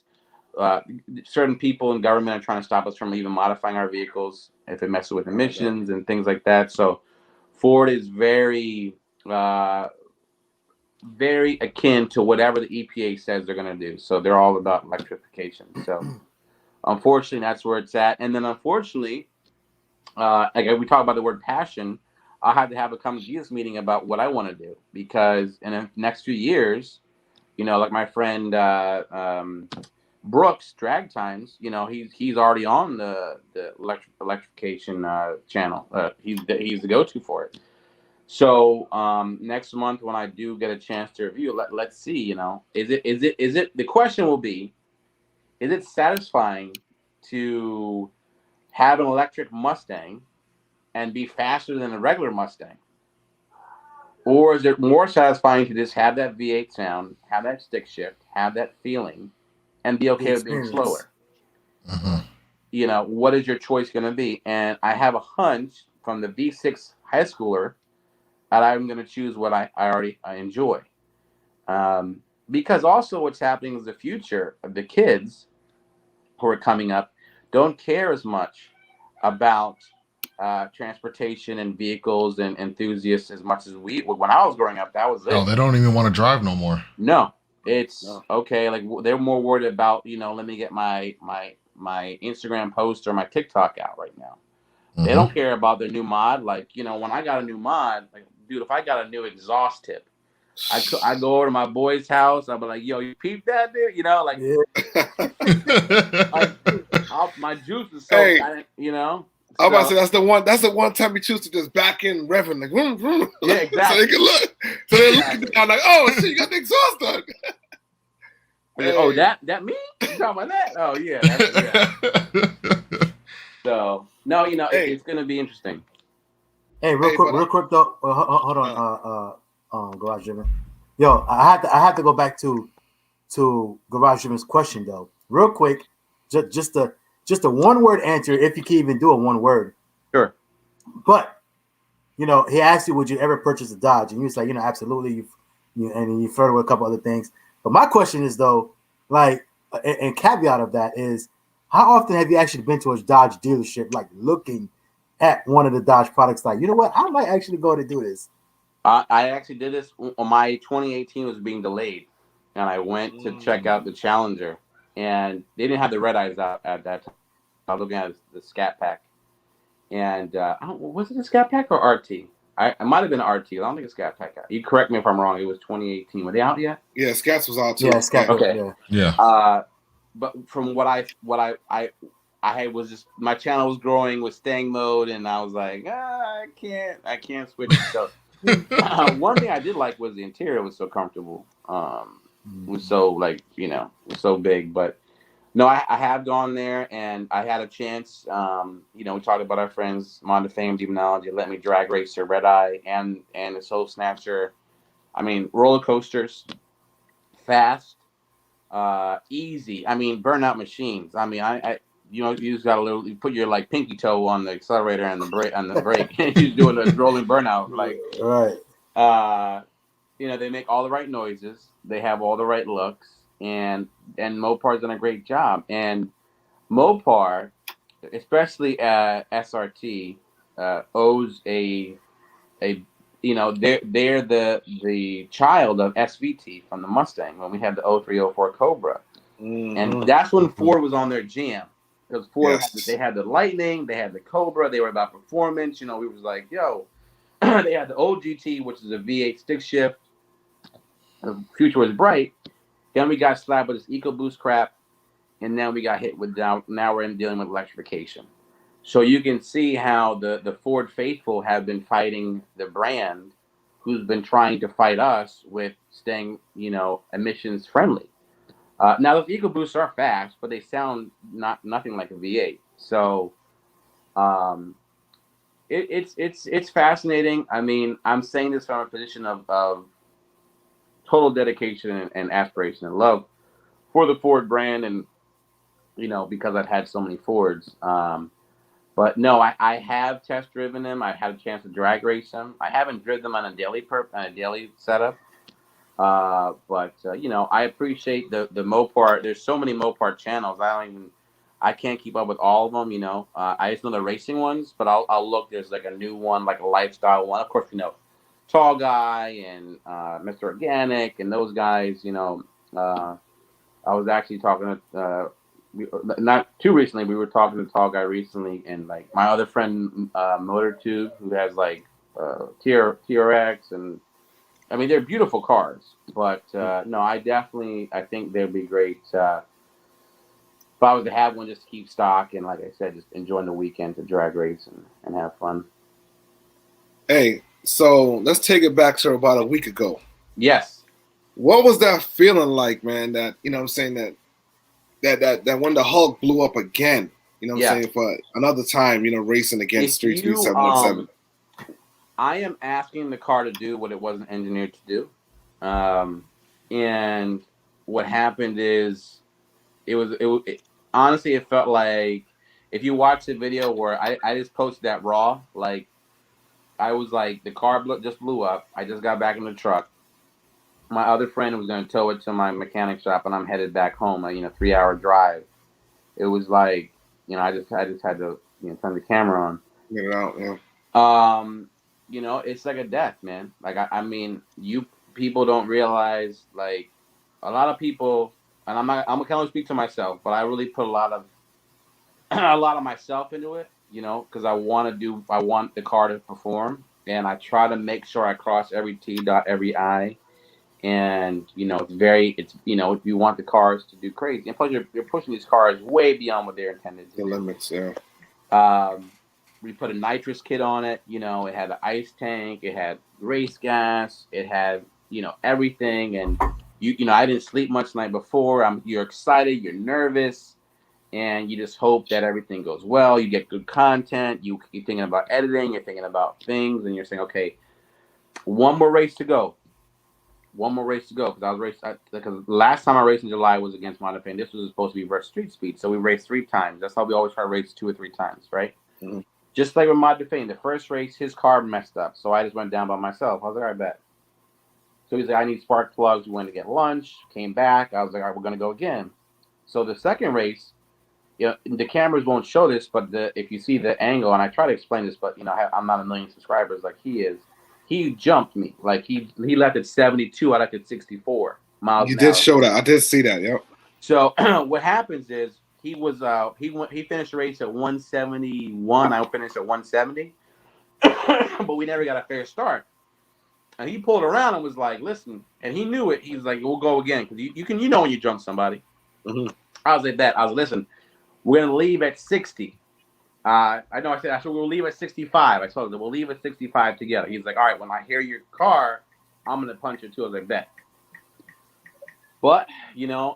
[SPEAKER 10] Certain people in government are trying to stop us from even modifying our vehicles if it messes with emissions and things like that. So Ford is very, very akin to whatever the EPA says they're going to do. So they're all about electrification. So unfortunately, that's where it's at. And then unfortunately, like we talk about the word passion, I had to have a come to Jesus meeting about what I want to do, because in the next few years, like my friend Brooks, Drag Times, he's already on the electrification channel. He's the go-to for it. So next month when I do get a chance to review, let's see. Is it? The question will be, is it satisfying to have an electric Mustang and be faster than a regular Mustang? Or is it more satisfying to just have that V8 sound, have that stick shift, have that feeling, and be okay with being slower? What is your choice going to be? And I have a hunch from the V6 high schooler that I'm going to choose what I enjoy. Because also what's happening is the future of the kids who are coming up don't care as much about transportation and vehicles and enthusiasts as much as we. When I was growing up, that was it.
[SPEAKER 9] No, they don't even want to drive no more.
[SPEAKER 10] No, it's okay. Like they're more worried about, let me get my Instagram post or my TikTok out right now. Mm-hmm. They don't care about their new mod. Like, when I got a new mod, like, dude, if I got a new exhaust tip, I go over to my boy's house. I'll be like, yo, you peep that, dude? Like, my juice is so tight,
[SPEAKER 8] I'm about to say that's the one time you choose to just back in revving, like, vroom, vroom.
[SPEAKER 10] Yeah, exactly.
[SPEAKER 8] So they can look. So they're looking down like, oh shit, you got the exhaust done.
[SPEAKER 10] Hey. Oh, that me? You talking about that? Oh yeah. So no, it's gonna be interesting.
[SPEAKER 7] Hey, real quick though. Hold on, Garage Jimmy. Yo, I have to go back to Garage Jimmy's question though, real quick. Just a one word answer, if you can even do a one word.
[SPEAKER 10] Sure.
[SPEAKER 7] But he asked you, would you ever purchase a Dodge? And you was like, absolutely. And you flirted with a couple other things. But my question is though, like, and caveat of that is, how often have you actually been to a Dodge dealership, like looking at one of the Dodge products, like, you know what, I might actually go to do this?
[SPEAKER 10] I actually did this. My 2018 was being delayed, and I went to check out the Challenger, and they didn't have the red eyes out at that time. I was looking at the Scat Pack, and was it a Scat Pack or RT? It might have been RT. I don't think it's Scat Pack. You correct me if I'm wrong. It was 2018. Were they out yet?
[SPEAKER 8] Yeah, Scats was out too.
[SPEAKER 7] Yeah, Scat.
[SPEAKER 10] Okay.
[SPEAKER 9] Yeah.
[SPEAKER 10] But from what I had was just, my channel was growing with StangMode, and I was like, I can't switch. So one thing I did like was the interior was so comfortable. Was so, like, was so big. But no, I have gone there, and I had a chance. We talked about our friends Monda Fame, Demonology, Let Me Drag Racer, Red Eye, and the Soul Snatcher. I mean, roller coasters, fast, easy. I mean, burnout machines. I mean, You just got you put your like pinky toe on the accelerator and the brake and you're doing a rolling burnout. Like,
[SPEAKER 7] right.
[SPEAKER 10] They make all the right noises. They have all the right looks, and Mopar's done a great job. And Mopar, especially SRT, owes they're the child of SVT from the Mustang when we had the 0304 Cobra. And that's when Ford was on their jam. Because Ford they had the Lightning, they had the Cobra, they were about performance. We was like, yo, they had the old GT, which is a V8 stick shift. The future was bright. Then we got slapped with this EcoBoost crap, and then we got hit with now we're dealing with electrification. So you can see how the Ford faithful have been fighting the brand, who's been trying to fight us with staying, emissions friendly. Now those EcoBoosts are fast, but they sound nothing like a V8. So, it's fascinating. I mean, I'm saying this from a position of total dedication and aspiration and love for the Ford brand, and because I've had so many Fords. But no, I have test driven them. I've had a chance to drag race them. I haven't driven them on a daily setup. But I appreciate the Mopar. There's so many Mopar channels. I can't keep up with all of them. I just know the racing ones, but I'll look. There's like a new one, like a lifestyle one. Of course, Tall Guy and Mr. Organic and those guys. I was actually talking to not too recently. We were talking to Tall Guy recently, and like my other friend MotorTube, who has like TRX, and I mean they're beautiful cars. But no, I think they'd be great. If I was to have one, just keep stock and, like I said, just enjoying the weekend to drag race and have fun.
[SPEAKER 8] Hey, so let's take it back to about a week ago.
[SPEAKER 10] Yes.
[SPEAKER 8] What was that feeling like, man? That I'm saying that when the Hulk blew up again, I'm saying, for another time, racing against Street Speed 717.
[SPEAKER 10] I am asking the car to do what it wasn't engineered to do. And what happened is honestly, it felt like, if you watch the video where I just posted that raw, like I was like, the car just blew up. I just got back in the truck. My other friend was going to tow it to my mechanic shop, and I'm headed back home. 3-hour drive. It was like, I just had to, turn the camera on.
[SPEAKER 8] Get it out, yeah.
[SPEAKER 10] It's like a death, man. Like, I mean, you people don't realize, like, a lot of people, and I'm can only speak to myself, but I really put a lot of myself into it, because I want the car to perform, and I try to make sure I cross every T, dot every I. And you want the cars to do crazy, and plus you're pushing these cars way beyond what they're intended to.
[SPEAKER 8] The limits, yeah.
[SPEAKER 10] We put a nitrous kit on it. It had an ice tank, it had race gas, it had everything. And I didn't sleep much the night before. You're excited, you're nervous, and you just hope that everything goes well. You get good content. You're thinking about editing. You're thinking about things, and you're saying, okay, one more race to go. Because last time I raced in July was against Modified. This was supposed to be versus Street Speed, so we raced 3 times. That's how we always try to race 2 or 3 times, right? Mm-hmm. Just like with Modified, the first race, his car messed up, so I just went down by myself. I was like, all right, bet. So he's like, I need spark plugs. We went to get lunch, came back. I was like, all right, we're going to go again. So the second race, the cameras won't show this, but if you see the angle, and I try to explain this, but I'm not 1 million subscribers like he is. He jumped me. Like he left at 72. I left at 64 miles.
[SPEAKER 8] You did show that. I did see that. Yep.
[SPEAKER 10] So what happens is he finished the race at 171. I finished at 170, but we never got a fair start. And he pulled around and was like, "Listen," and he knew it. He was like, "We'll go again because you know when you jump somebody."
[SPEAKER 8] Mm-hmm.
[SPEAKER 10] I was like that. I was listen. We're gonna leave at 60. I know I said we'll leave at 65. I told him we'll leave at 65 together. He's like, all right, when I hear your car, I'm going to punch it too. I was like, bet. But,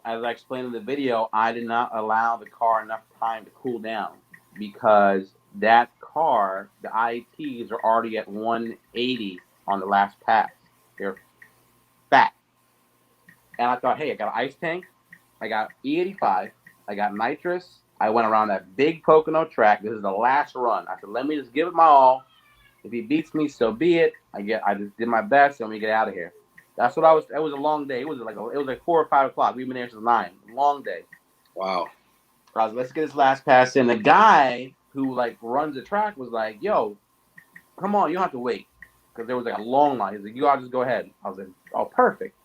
[SPEAKER 10] as I explained in the video, I did not allow the car enough time to cool down because that car, the IETs are already at 180 on the last pass. They're fat. And I thought, hey, I got an ice tank. I got E85. I got nitrous. I went around that big Pocono track. This is the last run. I said, let me just give it my all. If he beats me, so be it. I just did my best, and we get out of here. That's what I was. It was a long day. It was like 4 or 5 o'clock. We've been there since 9. Long day.
[SPEAKER 8] Wow.
[SPEAKER 10] So I was, let's get this last pass in. The guy who like runs the track was like, "Yo, come on, you don't have to wait," because there was like a long line. He's like, "You all just go ahead." I was like, "Oh, perfect."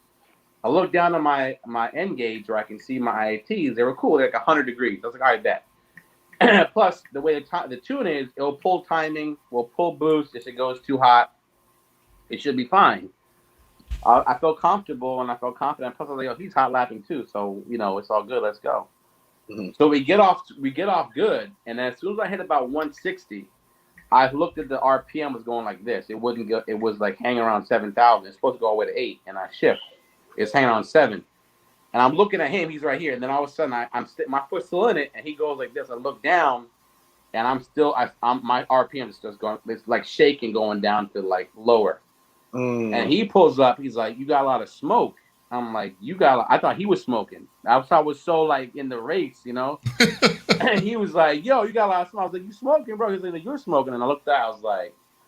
[SPEAKER 10] I looked down at my end gauge where I can see my IATs. They were cool. They're like 100 degrees. I was like, "All right, bet." Plus, the way the tune is, it'll pull timing, will pull boost if it goes too hot. It should be fine. I felt comfortable and I felt confident. Plus, I was like, "Oh, he's hot lapping too, so it's all good. Let's go." Mm-hmm. So we get off good, and as soon as I hit about 160, I looked at the RPM was going like this. It wouldn't go. It was like hanging around 7,000. It's supposed to go all the way to 8, and I shift. It's hanging on 7. And I'm looking at him. He's right here. And then all of a sudden, my foot's still in it, and he goes like this. I look down, and my RPM is just going. It's like shaking, going down to like lower. And he pulls up. He's like, "You got a lot of smoke." I'm like, I thought he was smoking. I was so like in the race, And he was like, "Yo, you got a lot of smoke." I was like, "You smoking, bro?" He's like, "You're smoking." And I looked out.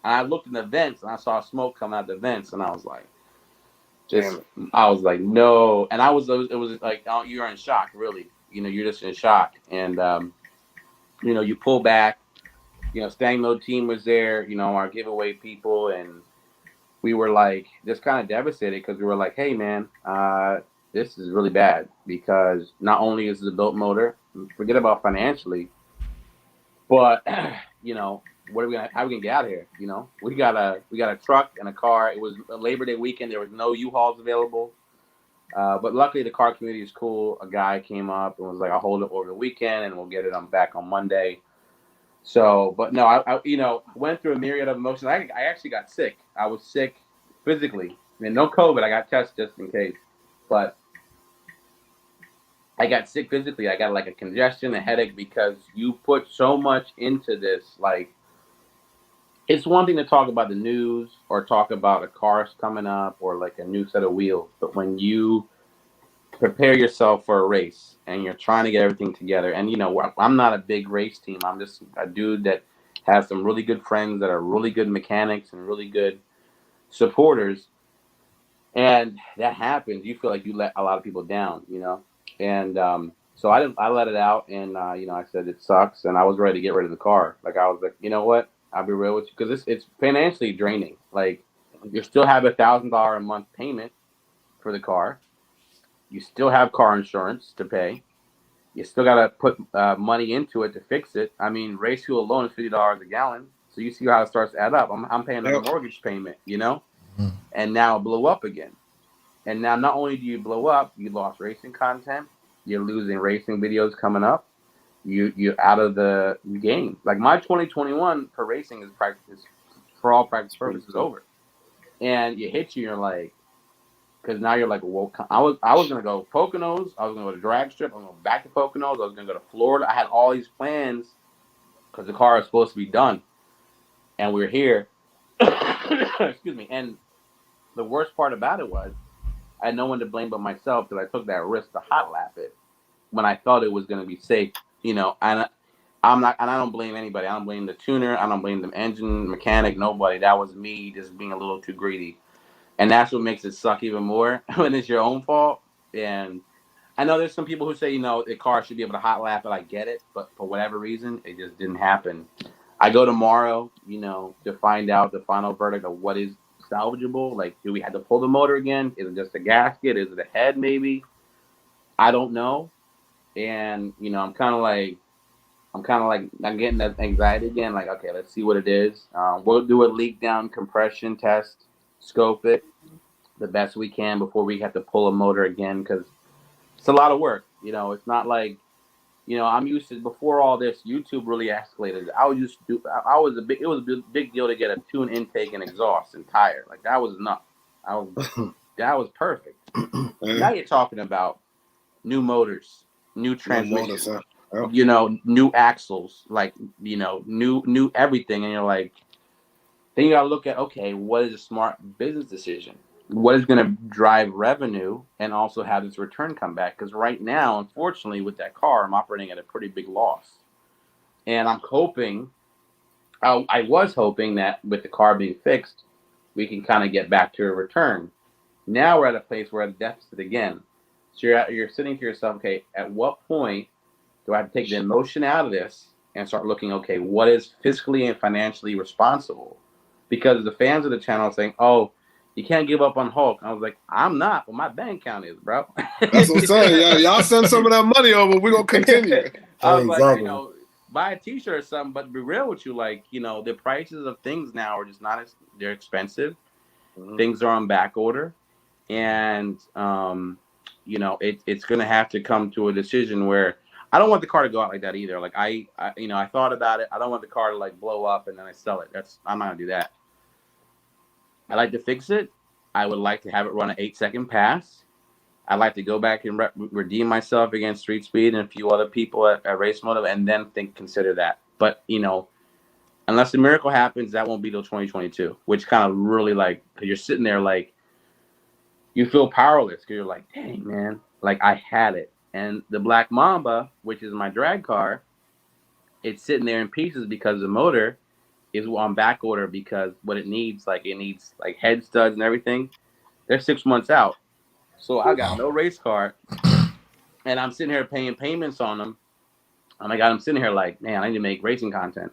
[SPEAKER 10] I looked in the vents, and I saw smoke coming out the vents, and I was like. I was like, no, and it was like, oh, you're in shock, really. You're just in shock, and you pull back. StangMode team was there. Our giveaway people, and we were like just kind of devastated because we were like, hey, man, this is really bad because not only is it a built motor, forget about financially, but how are we gonna get out of here? We got a truck and a car. It was a Labor Day weekend. There was no U-Hauls available, but luckily the car community is cool. A guy came up and was like, "I'll hold it over the weekend and we'll get it back on Monday." So, but no, I went through a myriad of emotions. I actually got sick. I was sick physically. No COVID. I got tested just in case, but I got sick physically. I got like a congestion, a headache because you put so much into this, like. It's one thing to talk about the news or talk about a car's coming up or like a new set of wheels. But when you prepare yourself for a race and you're trying to get everything together, and I'm not a big race team. I'm just a dude that has some really good friends that are really good mechanics and really good supporters. And that happens. You feel like you let a lot of people down, And so I let it out, and I said it sucks, and I was ready to get rid of the car. Like I was like, you know what? I'll be real with you because it's financially draining. Like you still have $1,000 a month payment for the car. You still have car insurance to pay. You still got to put money into it to fix it. I mean, race fuel alone is $50 a gallon. So you see how it starts to add up. I'm paying a mortgage payment, and now it blew up again. And now not only do you blow up, you lost racing content. You're losing racing videos coming up. You're out of the game. Like my 2021 for racing is for all practice purposes over. And you hit you're like, because now you're like, well, I was gonna go Poconos. I was gonna go to drag strip. I'm gonna go back to Poconos. I was gonna go to Florida. I had all these plans because the car is supposed to be done, and we're here. Excuse me. And the worst part about it was I had no one to blame but myself because I took that risk to hot lap it when I thought it was gonna be safe. And I'm not, and I don't blame anybody. I don't blame the tuner. I don't blame the engine mechanic. Nobody. That was me just being a little too greedy, and that's what makes it suck even more when it's your own fault. And I know there's some people who say the car should be able to hot lap it. I get it, but for whatever reason, it just didn't happen. I go tomorrow, to find out the final verdict of what is salvageable. Like, do we have to pull the motor again? Is it just a gasket? Is it a head? Maybe. I don't know. And I'm getting that anxiety again. Like, okay, let's see what it is. We'll do a leak down compression test, scope it the best we can before we have to pull a motor again because it's a lot of work. It's not like I'm used to before all this. YouTube really escalated. It was a big deal to get a tune intake and exhaust and tire. Like that was enough. That was perfect. Now you're talking about new motors. New transmission, new axles, like, new everything. And you're like, then you got to look at, okay, what is a smart business decision? what is going to drive revenue and also have this return come back. Because right now, unfortunately, with that car, I'm operating at a pretty big loss. And I'm hoping, I was hoping that with the car being fixed, we can kind of get back to a return. Now we're at a place where we're at a deficit again. So you're sitting to yourself, okay, at what point do I have to take the emotion out of this and start looking, okay, what is fiscally and financially responsible? Because the fans of the channel are saying, oh, you can't give up on Hulk. I was like, I'm not, but my bank account is, bro.
[SPEAKER 8] That's what I'm saying. Y'all send some of that money over. We're going to continue.
[SPEAKER 10] I was like,
[SPEAKER 7] Exactly.
[SPEAKER 10] buy a t-shirt or something, but to be real with you, like, the prices of things now are just not they're expensive.
[SPEAKER 8] Mhm.
[SPEAKER 10] Things are on back order. And, it's going to have to come to a decision where I don't want the car to go out like that either. Like I thought about it. I don't want the car to like blow up and then I sell it. I'm not gonna do that. I like to fix it. I would like to have it run an 8-second pass. I'd like to go back and redeem myself against Street Speed and a few other people at Race Motive, and then consider that. But unless a miracle happens, that won't be till 2022. Which kind of really because you're sitting there like you feel powerless because you're like, dang man, like I had it. And the Black Mamba, which is my drag car, it's sitting there in pieces because the motor is on back order because what it needs head studs and everything. They're 6 months out. So I got no race car. And I'm sitting here paying payments on them. And I'm sitting here like, man, I need to make racing content.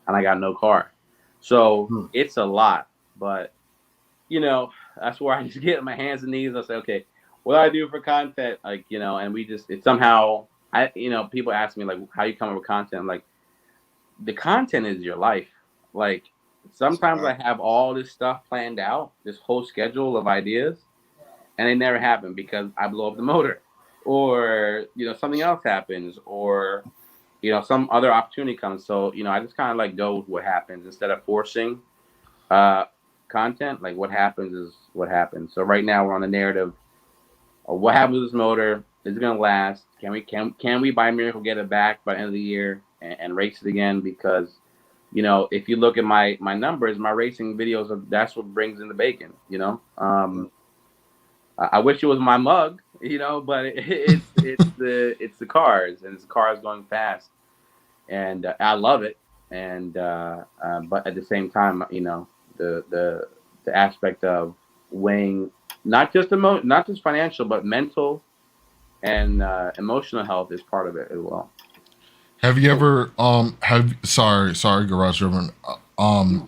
[SPEAKER 10] And I got no car. So it's a lot. But, that's where I just get my hands and knees. I say, okay, what do I do for content? And it's somehow, people ask me, like, how you come up with content? I'm like, the content is your life. Like, sometimes I have all this stuff planned out, this whole schedule of ideas, and they never happen because I blow up the motor. Or, something else happens. Or, some other opportunity comes. So, I just kind of go with what happens instead of forcing content. Like, what happens is what happens. So right now we're on the narrative of what happens with this motor. Is it going to last? Can we by miracle get it back by the end of the year and race it again? Because, if you look at my numbers, my racing videos, that's what brings in the bacon, I wish it was my mug, but it's the cars, and it's the cars going fast, and I love it. And but at the same time, the aspect of weighing not just financial, but mental and emotional health is part of it as well.
[SPEAKER 9] Have you ever sorry Garage Ribbon, I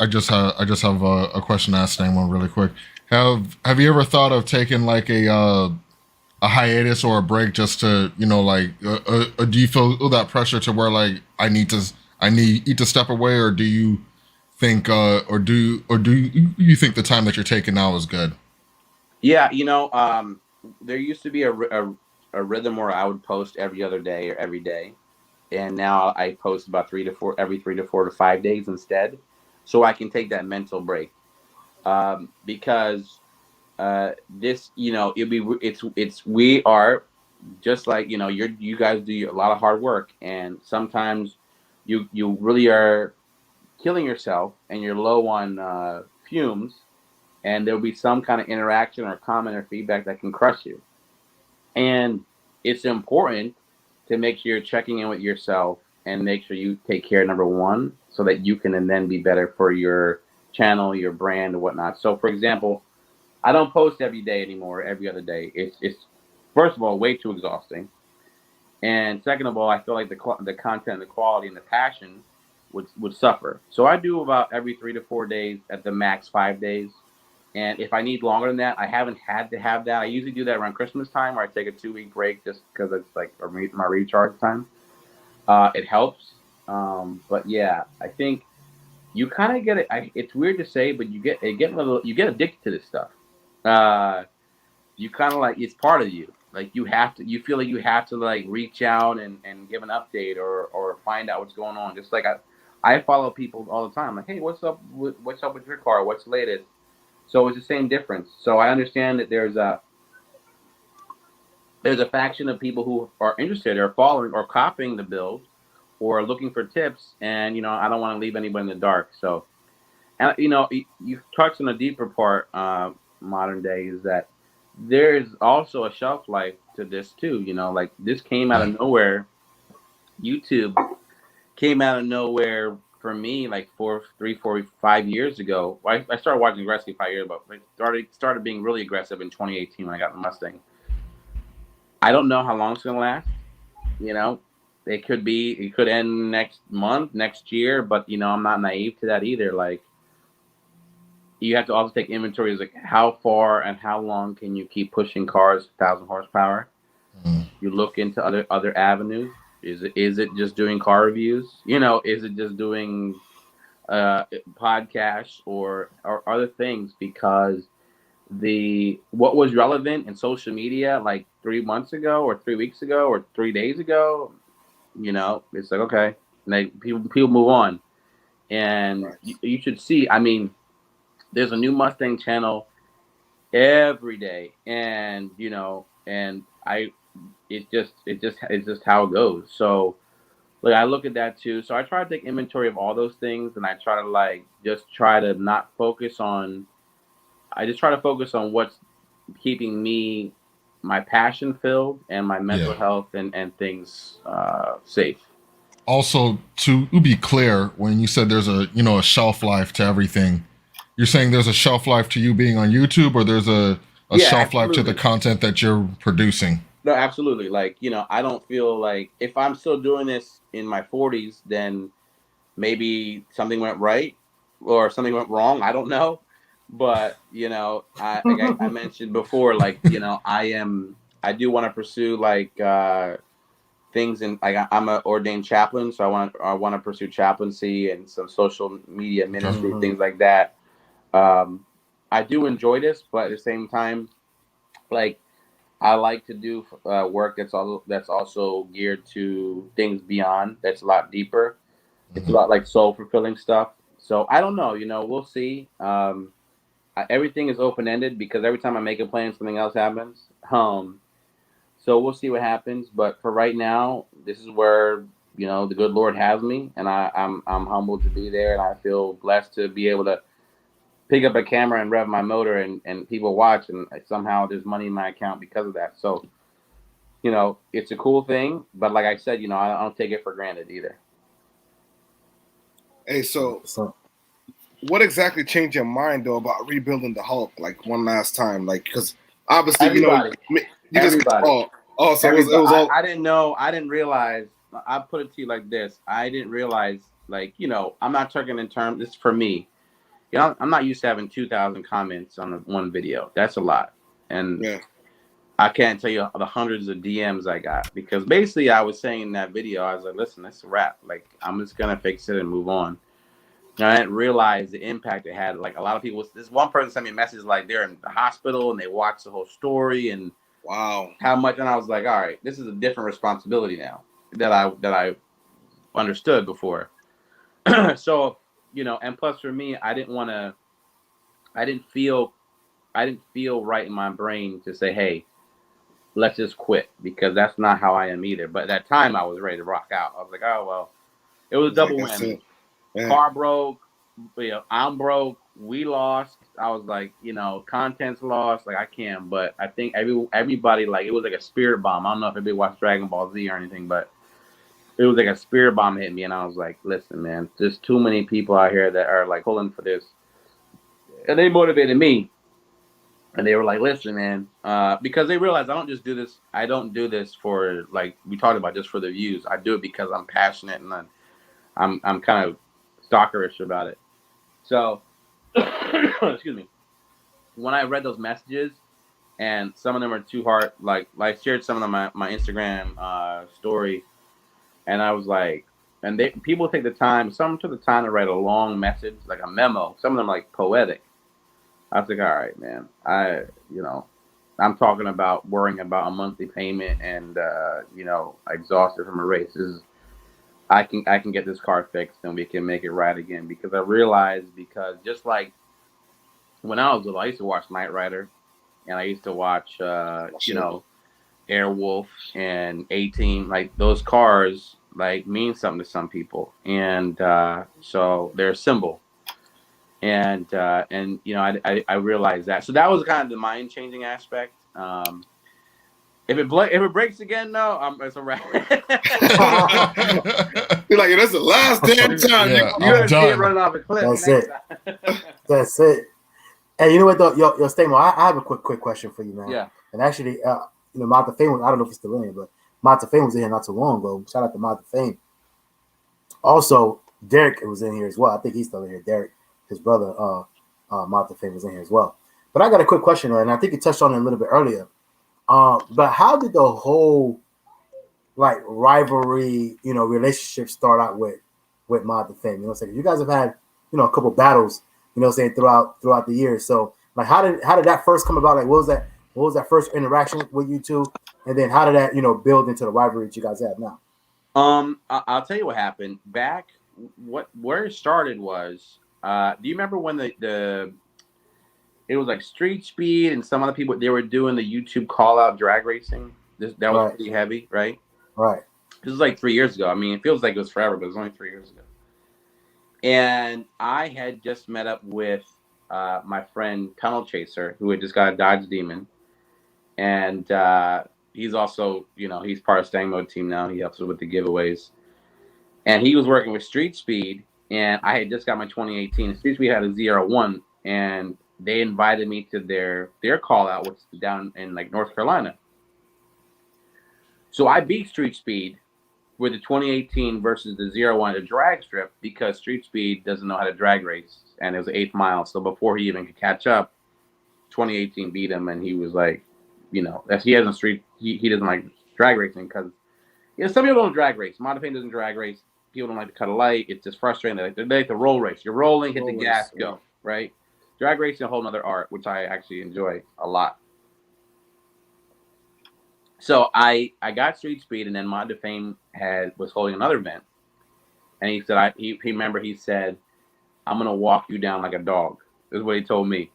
[SPEAKER 9] just have a question to ask StangMode really quick. Have you ever thought of taking like a hiatus or a break just to do you feel that pressure to where like I need to step away, or do you think or do you think the time that you're taking now is good?
[SPEAKER 10] Yeah, there used to be a rhythm where I would post every other day or every day, and now I post about every 3 to 4 to 5 days instead, so I can take that mental break. Because this, we are just like, you guys do a lot of hard work, and sometimes you really are killing yourself and you're low on fumes, and there'll be some kind of interaction or comment or feedback that can crush you. And it's important to make sure you're checking in with yourself and make sure you take care of number one, so that you can and then be better for your channel, your brand, and whatnot. So, for example, I don't post every day anymore, every other day. It's first of all way too exhausting, and second of all, I feel like the content, the quality, and the passion would suffer. So I do about every 3 to 4 days, at the max 5 days. And if I need longer than that, I haven't had to have that. I usually do that around Christmas time, where I take a 2-week break just because it's like my recharge time. It helps. But yeah, I think you kind of get it. It's weird to say, but you get addicted to this stuff. You kind of like, it's part of you. Like you feel like you have to like reach out and give an update or find out what's going on. Just like I follow people all the time. Like, hey, what's up with your car? What's the latest? So it's the same difference. So I understand that there's a faction of people who are interested or following or copying the build or looking for tips, and I don't want to leave anybody in the dark. So And you touched on a deeper part, modern day, is that there's also a shelf life to this too. Like this came out of nowhere. YouTube came out of nowhere for me like 4, 5 years ago. I started watching aggressively 5 years ago, but started being really aggressive in 2018 when I got the Mustang. I don't know how long it's gonna last. It could end next month, next year, but I'm not naive to that either. Like, you have to also take inventory of like how far and how long can you keep pushing cars 1,000 horsepower. You look into other avenues. Is it just doing car reviews? Is it just doing podcasts or other things? Because what was relevant in social media like 3 months ago or 3 weeks ago or 3 days ago, it's like, okay, like people move on. And you should see, I mean, there's a new Mustang channel every day, and it's just how it goes. So like I look at that too. So I try to take inventory of all those things, and I try to not focus on. I just try to focus on what's keeping my passion filled and my mental health and things safe.
[SPEAKER 9] Also, to be clear, when you said there's a shelf life to everything, you're saying there's a shelf life to you being on YouTube, or there's a shelf life to the content that you're producing?
[SPEAKER 10] No, absolutely. Like, I don't feel like if I'm still doing this in my 40s, then maybe something went right or something went wrong. I don't know. But, I mentioned before, like, I do want to pursue like things in like I'm an ordained chaplain, so I want to pursue chaplaincy and some social media ministry, things like that. I do enjoy this, but at the same time, like I like to do work that's also geared to things beyond. That's a lot deeper. It's a lot like soul fulfilling stuff. So I don't know. We'll see. Everything is open ended because every time I make a plan, something else happens. So we'll see what happens. But for right now, this is where the good Lord has me, and I'm humbled to be there, and I feel blessed to be able to pick up a camera and rev my motor and people watch, and somehow there's money in my account because of that. So, it's a cool thing, but like I said, I don't take it for granted either.
[SPEAKER 8] Hey, so what exactly changed your mind though about rebuilding the Hulk like one last time? Like, because obviously,
[SPEAKER 10] everybody.
[SPEAKER 8] So
[SPEAKER 10] everybody.
[SPEAKER 8] it was all.
[SPEAKER 10] I didn't know. I didn't realize. I put it to you like this. I didn't realize, like, I'm not talking in terms. This is for me. I'm not used to having 2,000 comments on one video. That's a lot. And I can't tell you the hundreds of DMs I got, because basically I was saying in that video, I was like, listen, that's a wrap. Like, I'm just going to fix it and move on. And I didn't realize the impact it had. Like, a lot of people, this one person sent me a message like they're in the hospital and they watched the whole story and
[SPEAKER 8] wow,
[SPEAKER 10] how much. And I was like, all right, this is a different responsibility now that I understood before. So, and plus for me, I didn't feel right in my brain to say, hey, let's just quit, because that's not how I am either. But at that time I was ready to rock out. I was like, oh, well, it was a double whammy. Car broke, I'm broke, we lost. I was like, content's lost. Like, I can't, but I think everybody, like, it was like a spirit bomb. I don't know if everybody watched Dragon Ball Z or anything, but it was like a spirit bomb hit me, and I was like, listen, man, there's too many people out here that are like pulling for this. And they motivated me. And they were like, listen, man, because they realized I don't do this for, like we talked about, just for the views. I do it because I'm passionate and I'm kind of stalkerish about it. So, excuse me. When I read those messages, and some of them are too hard, like I shared some of them on my Instagram story, and I was like, and people take the time, some took the time to write a long message, like a memo. Some of them like poetic. I was like, all right, man, I'm talking about worrying about a monthly payment and, exhausted from a race. I can get this car fixed and we can make it right again, because I realized, because just like when I was little, I used to watch Knight Rider, and I used to watch, Airwolf and A-Team. Like, those cars like mean something to some people, and so they're a symbol. and you know, I realized that. So that was kind of the mind changing aspect. If it breaks again, no, it's a wrap.
[SPEAKER 8] You're like, that's the last damn time.
[SPEAKER 9] Yeah,
[SPEAKER 10] You're
[SPEAKER 9] I'm
[SPEAKER 10] gonna see it
[SPEAKER 9] done.
[SPEAKER 10] running off a cliff.
[SPEAKER 7] That's
[SPEAKER 10] next
[SPEAKER 7] it.
[SPEAKER 10] time.
[SPEAKER 7] That's it. Hey, you know what though, yo, StangMode, I have a quick question for you, man.
[SPEAKER 10] Yeah.
[SPEAKER 7] And actually, you know, Mount Fame, I don't know if it's still in here, but Mount Fame was in here not too long ago. Shout out to Mount Fame. Also, Derek was in here as well. I think he's still in here. Derek, his brother, Mount Fame was in here as well. But I got a quick question, and I think you touched on it a little bit earlier. But how did the whole like rivalry, you know, relationship start out with Mount Fame? You know what I'm saying? You guys have had, you know, a couple battles, you know what I'm saying, throughout the years. So like how did that first come about? Like what was that first interaction with you two? And then how did that, you know, build into the rivalry that you guys have now?
[SPEAKER 10] I'll tell you what happened. Back where it started was do you remember when the it was like Street Speed and some other people, they were doing the YouTube call out drag racing. That was pretty heavy, right?
[SPEAKER 7] Right.
[SPEAKER 10] This was like 3 years ago. I mean, it feels like it was forever, but it was only 3 years ago. And I had just met up with my friend Tunnel Chaser, who had just got a Dodge Demon. And he's also, you know, he's part of StangMode team now. He helps us with the giveaways. And he was working with Street Speed, and I had just got my 2018. Street Speed had a ZR1, and they invited me to their call out, which is down in like North Carolina. So I beat Street Speed with the 2018 versus the 01 at a drag strip because Street Speed doesn't know how to drag race, and it was 8th mile. So before he even could catch up, 2018 beat him, and he was like, you know, he hasn't he doesn't like drag racing because, you know, some people don't drag race. Modifane doesn't drag race. People don't like to cut a light. It's just frustrating. They like the roll race. You're rolling, hit the gas, go, right? Drag racing is a whole nother art, which I actually enjoy a lot. So I got Street Speed, and then Mod to Fame was holding another event, and he said he remember he said, "I'm gonna walk you down like a dog." This is what he told me.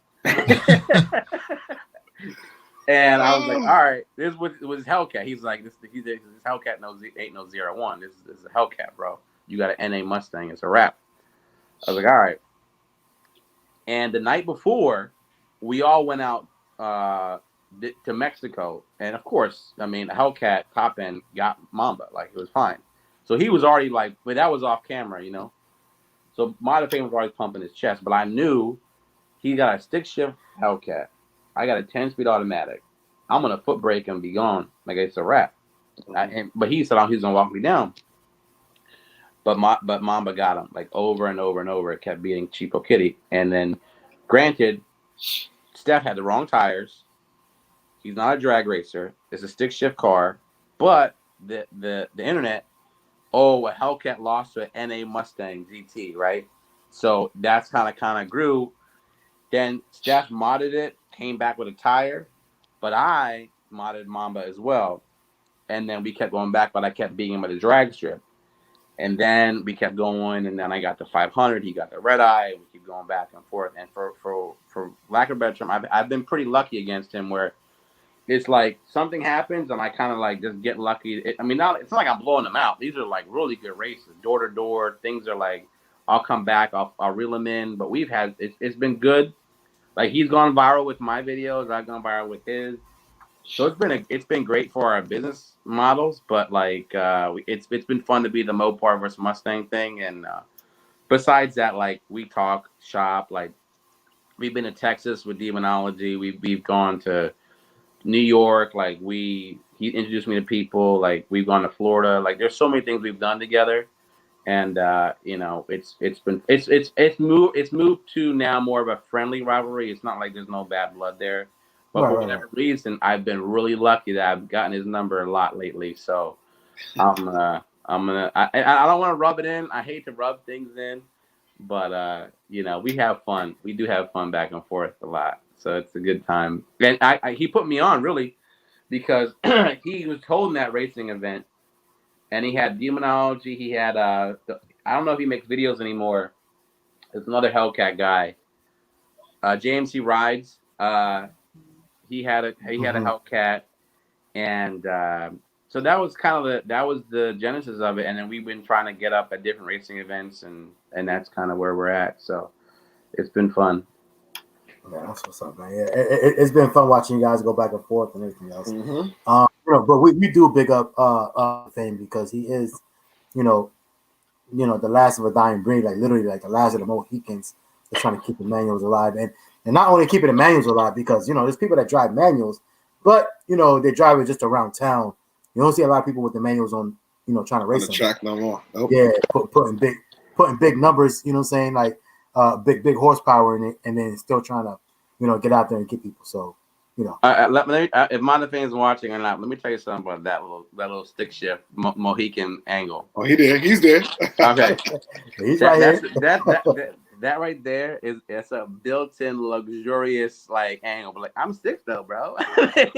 [SPEAKER 10] And I was like, all right, this was Hellcat. He's like, this Hellcat ain't no 01. This is a Hellcat, bro. You got an NA Mustang. It's a wrap. I was like, all right. And the night before, we all went out to Mexico. And of course, I mean, the Hellcat top end got Mamba. Like, it was fine. So he was already like, but that was off camera, you know? So Mod Fame was already pumping his chest. But I knew he got a stick shift Hellcat. I got a 10-speed automatic. I'm going to foot brake and be gone. Like, it's a wrap. But he said he was going to walk me down. But Mamba got him, like, over and over and over. It kept beating Cheapo Kitty. And then, granted, Steph had the wrong tires. He's not a drag racer. It's a stick shift car. But the internet, a Hellcat lost to an NA Mustang GT, right? So that's kind of grew. Then Steph modded it, came back with a tire, but I modded Mamba as well. And then we kept going back, but I kept beating him at a drag strip. And then we kept going, and then I got the 500. He got the red eye. We keep going back and forth. And for lack of a better term, I've been pretty lucky against him where it's like something happens and I kind of like just get lucky. It's not like I'm blowing them out. These are like really good races, door to door. Things are like, I'll come back, I'll reel him in. But it's been good. Like, he's gone viral with my videos. I've gone viral with his. So it's been great for our business models. But like it's been fun to be the Mopar versus Mustang thing. And besides that, like, we talk shop. Like, we've been to Texas with Demonology. We've gone to New York. Like, he introduced me to people. Like, we've gone to Florida. Like, there's so many things we've done together. And you know, it's moved to now more of a friendly rivalry. It's not like there's no bad blood there, but for whatever reason, I've been really lucky that I've gotten his number a lot lately. So I don't want to rub it in. I hate to rub things in, but you know, we have fun. We do have fun back and forth a lot. So it's a good time. And he put me on really because he was holding that racing event. And he had Demonology. He had I don't know if he makes videos anymore. There's another Hellcat guy. JMC Rides. He had a Hellcat, and so that was the genesis of it. And then we've been trying to get up at different racing events, and that's kind of where we're at. So It's been fun.
[SPEAKER 7] Yeah, that's what's up, man. Yeah, it's been fun watching you guys go back and forth and everything else. But we do big up Fame because he is, the last of a dying breed, like literally like the last of the Mohicans. They're trying to keep the manuals alive, and not only keeping the manuals alive because there's people that drive manuals, but they drive it just around town. You don't see a lot of people with the manuals on, trying to race
[SPEAKER 8] on the track no more. Nope.
[SPEAKER 7] Yeah, putting big numbers. You know what I'm saying? Like big horsepower in it, and then still trying to get out there and get people. So
[SPEAKER 10] if Monda fans watching or not, let me tell you something about that little stick shift Mohican angle.
[SPEAKER 8] Oh, he's there.
[SPEAKER 10] Okay,
[SPEAKER 7] he's right here.
[SPEAKER 10] That right there it's a built-in luxurious like angle. But like I'm stick though, bro. Like,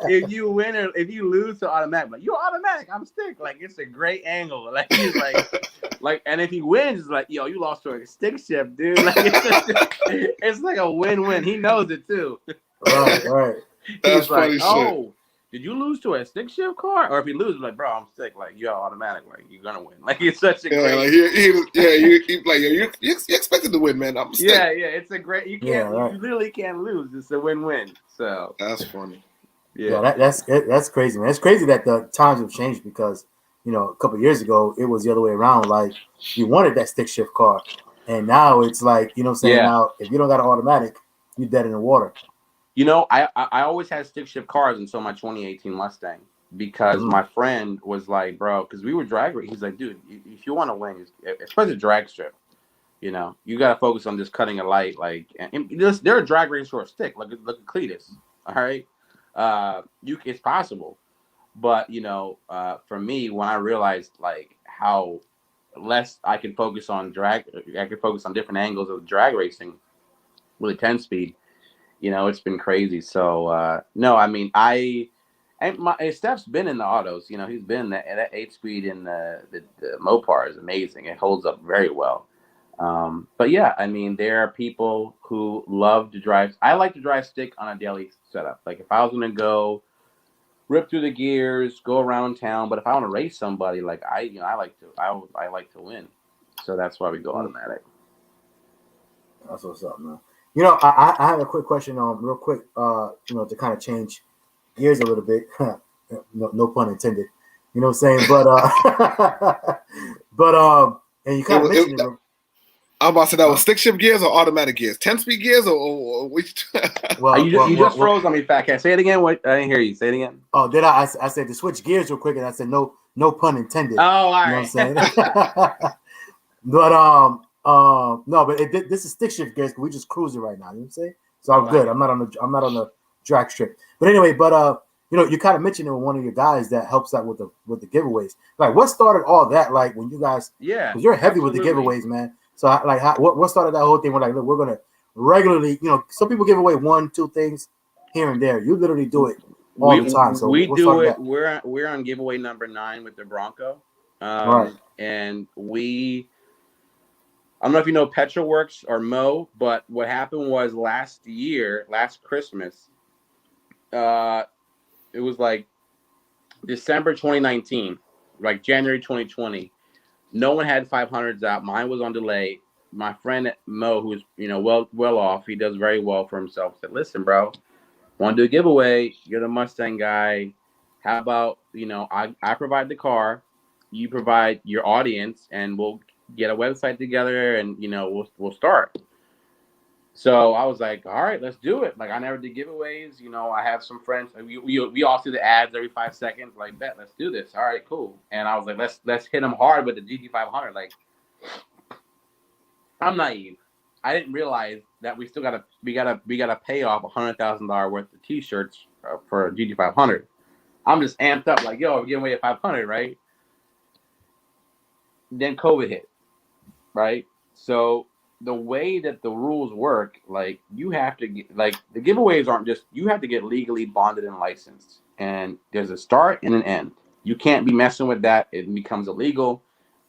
[SPEAKER 10] if you win or if you lose to automatic, like you're automatic. I'm stick. Like it's a great angle. Like he's like, and if he wins, it's like yo, you lost to a stick shift, dude. Like it's like a win-win. He knows it too.
[SPEAKER 7] Right.
[SPEAKER 10] He's like, oh. Did you lose to a stick shift car? Or if you lose, like, bro, I'm sick. Like, you're automatic. Like, you're gonna win. Like, it's such a great.
[SPEAKER 8] Like, you expected to win, man. I'm sick.
[SPEAKER 10] Yeah. It's a great. You can't. You literally can't lose. It's a win-win. So
[SPEAKER 8] that's funny.
[SPEAKER 10] Yeah,
[SPEAKER 7] that's crazy, man. It's crazy that the times have changed because a couple of years ago it was the other way around. Like, you wanted that stick shift car, and now it's like now if you don't got an automatic, you're dead in the water.
[SPEAKER 10] I always had stick shift cars until my 2018 Mustang because my friend was like, bro, because we were drag racing. He's like, dude, if you want to win, especially drag strip, you got to focus on just cutting a light. Like, and there are drag racers who are stick. Look at Cletus. All right. It's possible. But, for me, when I realized like how less I can focus on different angles of drag racing with a 10-speed. It's been crazy. So no, I mean, Steph's been in the autos. He's been that 8-speed in the Mopar is amazing. It holds up very well. But yeah, I mean, there are people who love to drive. I like to drive stick on a daily setup. Like if I was gonna go rip through the gears, go around town, but if I want to race somebody, like I like to win. So that's why we go automatic.
[SPEAKER 7] That's what's up, man. I have a quick question, real quick, to kind of change gears a little bit. no pun intended. You know what I'm saying? But and you kind of mentioned it.
[SPEAKER 8] I'm about to say that was stick shift gears or automatic gears, 10-speed gears or which?
[SPEAKER 10] You just froze on me, FaTKaT. Say it again. What? I didn't hear you. Say it again.
[SPEAKER 7] Oh, did I? I said to switch gears real quick, and I said no pun intended.
[SPEAKER 10] Oh, all right.
[SPEAKER 7] You know what I'm saying? But no, but this is stick shift gears. We just cruising right now. You know what I'm saying? So I'm good. I'm not on the drag strip. But anyway, you kind of mentioned it with one of your guys that helps out with the giveaways. Like, what started all that? Like when you guys, because you're heavy with the giveaways, man. So what started that whole thing? We're like, look, we're gonna regularly, some people give away 1-2 things here and there. You literally do it all the time. So
[SPEAKER 10] we do it. We're on giveaway number 9 with the Bronco,
[SPEAKER 7] right?
[SPEAKER 10] And I don't know if you know Petroworks or Mo, but what happened was last Christmas, it was like December 2019, like January 2020. No one had 500s out. Mine was on delay. My friend Mo, who's well off, he does very well for himself, said, "Listen, bro, want to do a giveaway? You're the Mustang guy. How about I provide the car, you provide your audience, and we'll get a website together, and we'll start." So I was like, all right, let's do it. Like, I never did giveaways. I have some friends. We all see the ads every 5 seconds. Like, bet, let's do this. All right, cool. And I was like, let's hit them hard with the GT500. Like, I'm naive. I didn't realize that we gotta pay off $100,000 worth of T-shirts for GT500. I'm just amped up. Like, yo, we're giving away a 500, right? Then COVID hit, right? So the way that the rules work, like, you have to get, like, the giveaways aren't just, you have to get legally bonded and licensed, and there's a start and an end. You can't be messing with that. It becomes illegal.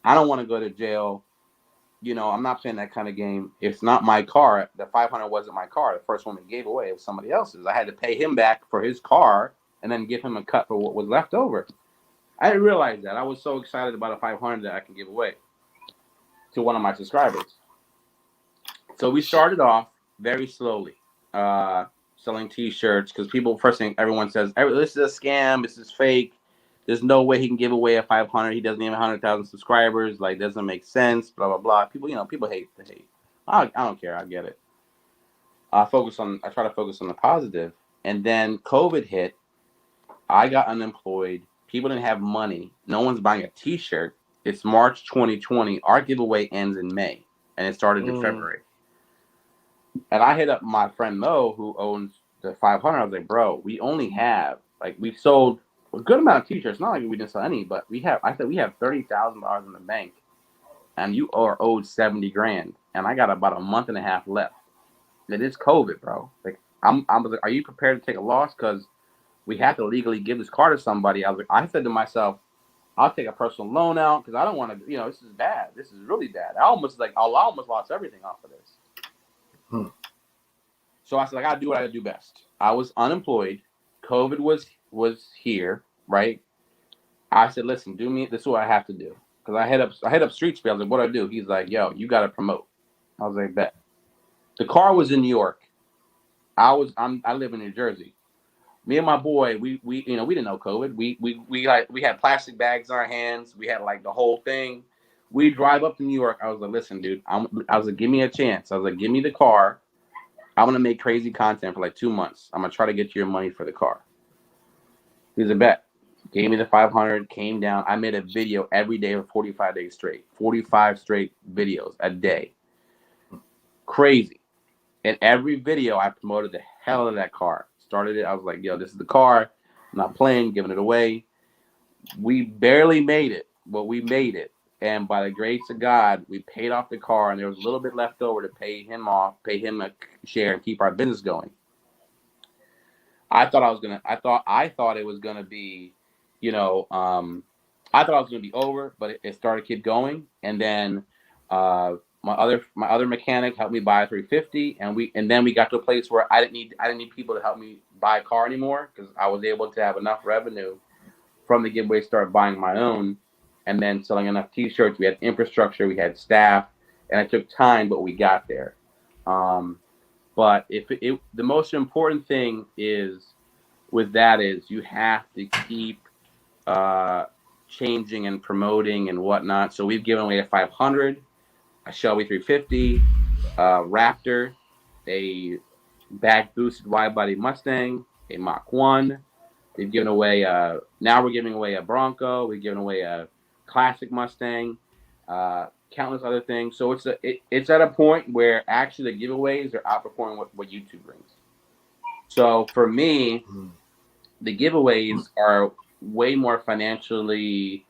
[SPEAKER 10] I don't want to go to jail. I'm not playing that kind of game. It's not my car. The 500 wasn't my car. The first one we gave away was somebody else's. I had to pay him back for his car and then give him a cut for what was left over. I didn't realize that. I was so excited about a 500 that I can give away to one of my subscribers. So we started off very slowly, selling T-shirts because first thing everyone says, this is a scam, this is fake. There's no way he can give away a 500. He doesn't even have 100,000 subscribers. Like, doesn't make sense. Blah blah blah. People hate the hate. I don't care. I get it. I try to focus on the positive. And then COVID hit. I got unemployed. People didn't have money. No one's buying a T-shirt. It's March 2020. Our giveaway ends in May, and it started in February. And I hit up my friend Mo, who owns the 500. I was like, bro, we only have, we sold a good amount of T-shirts. Not like we didn't sell any, but I said we have $30,000 in the bank, and you are owed $70,000, and I got about a month and a half left. It is COVID, bro. Like, I was like, are you prepared to take a loss? Because we have to legally give this car to somebody. I said to myself, I'll take a personal loan out because I don't want to. This is bad. This is really bad. I almost lost everything off of this. So I said, I gotta do what I do best. I was unemployed. COVID was here, right? I said, listen, this is what I have to do. Because I head up Street Speed. I was like, what do I do? He's like, yo, you gotta promote. I was like, bet. The car was in New York. I live in New Jersey. Me and my boy, we didn't know COVID. We had plastic bags in our hands. We had the whole thing. We drive up to New York. I was like, listen, dude. I was like, give me a chance. I was like, give me the car. I'm gonna make crazy content for 2 months. I'm gonna try to get you your money for the car. He's a bet. Gave me the 500. Came down. I made a video every day for 45 days straight. 45 straight videos a day. Crazy. And every video I promoted the hell out of that car. Started it. I was like, yo, this is the car. I'm not playing, giving it away. We barely made it, but we made it. And by the grace of God, we paid off the car, and there was a little bit left over to pay him off, pay him a share, and keep our business going. I thought it was gonna be, over, but it started to keep going. And then my other mechanic helped me buy a 350, and then we got to a place where I didn't need people to help me buy a car anymore because I was able to have enough revenue from the giveaway, start buying my own, and then selling enough T-shirts. We had infrastructure, we had staff, and it took time, but we got there. But the most important thing is you have to keep changing and promoting and whatnot. So we've given away a 500, a Shelby 350, Raptor, a back boosted wide body Mustang, a Mach 1. We've given away now we're giving away a Bronco. We've given away a classic Mustang, countless other things. So it's at a point where actually the giveaways are outperforming what YouTube brings. So for me, the giveaways are way more financially.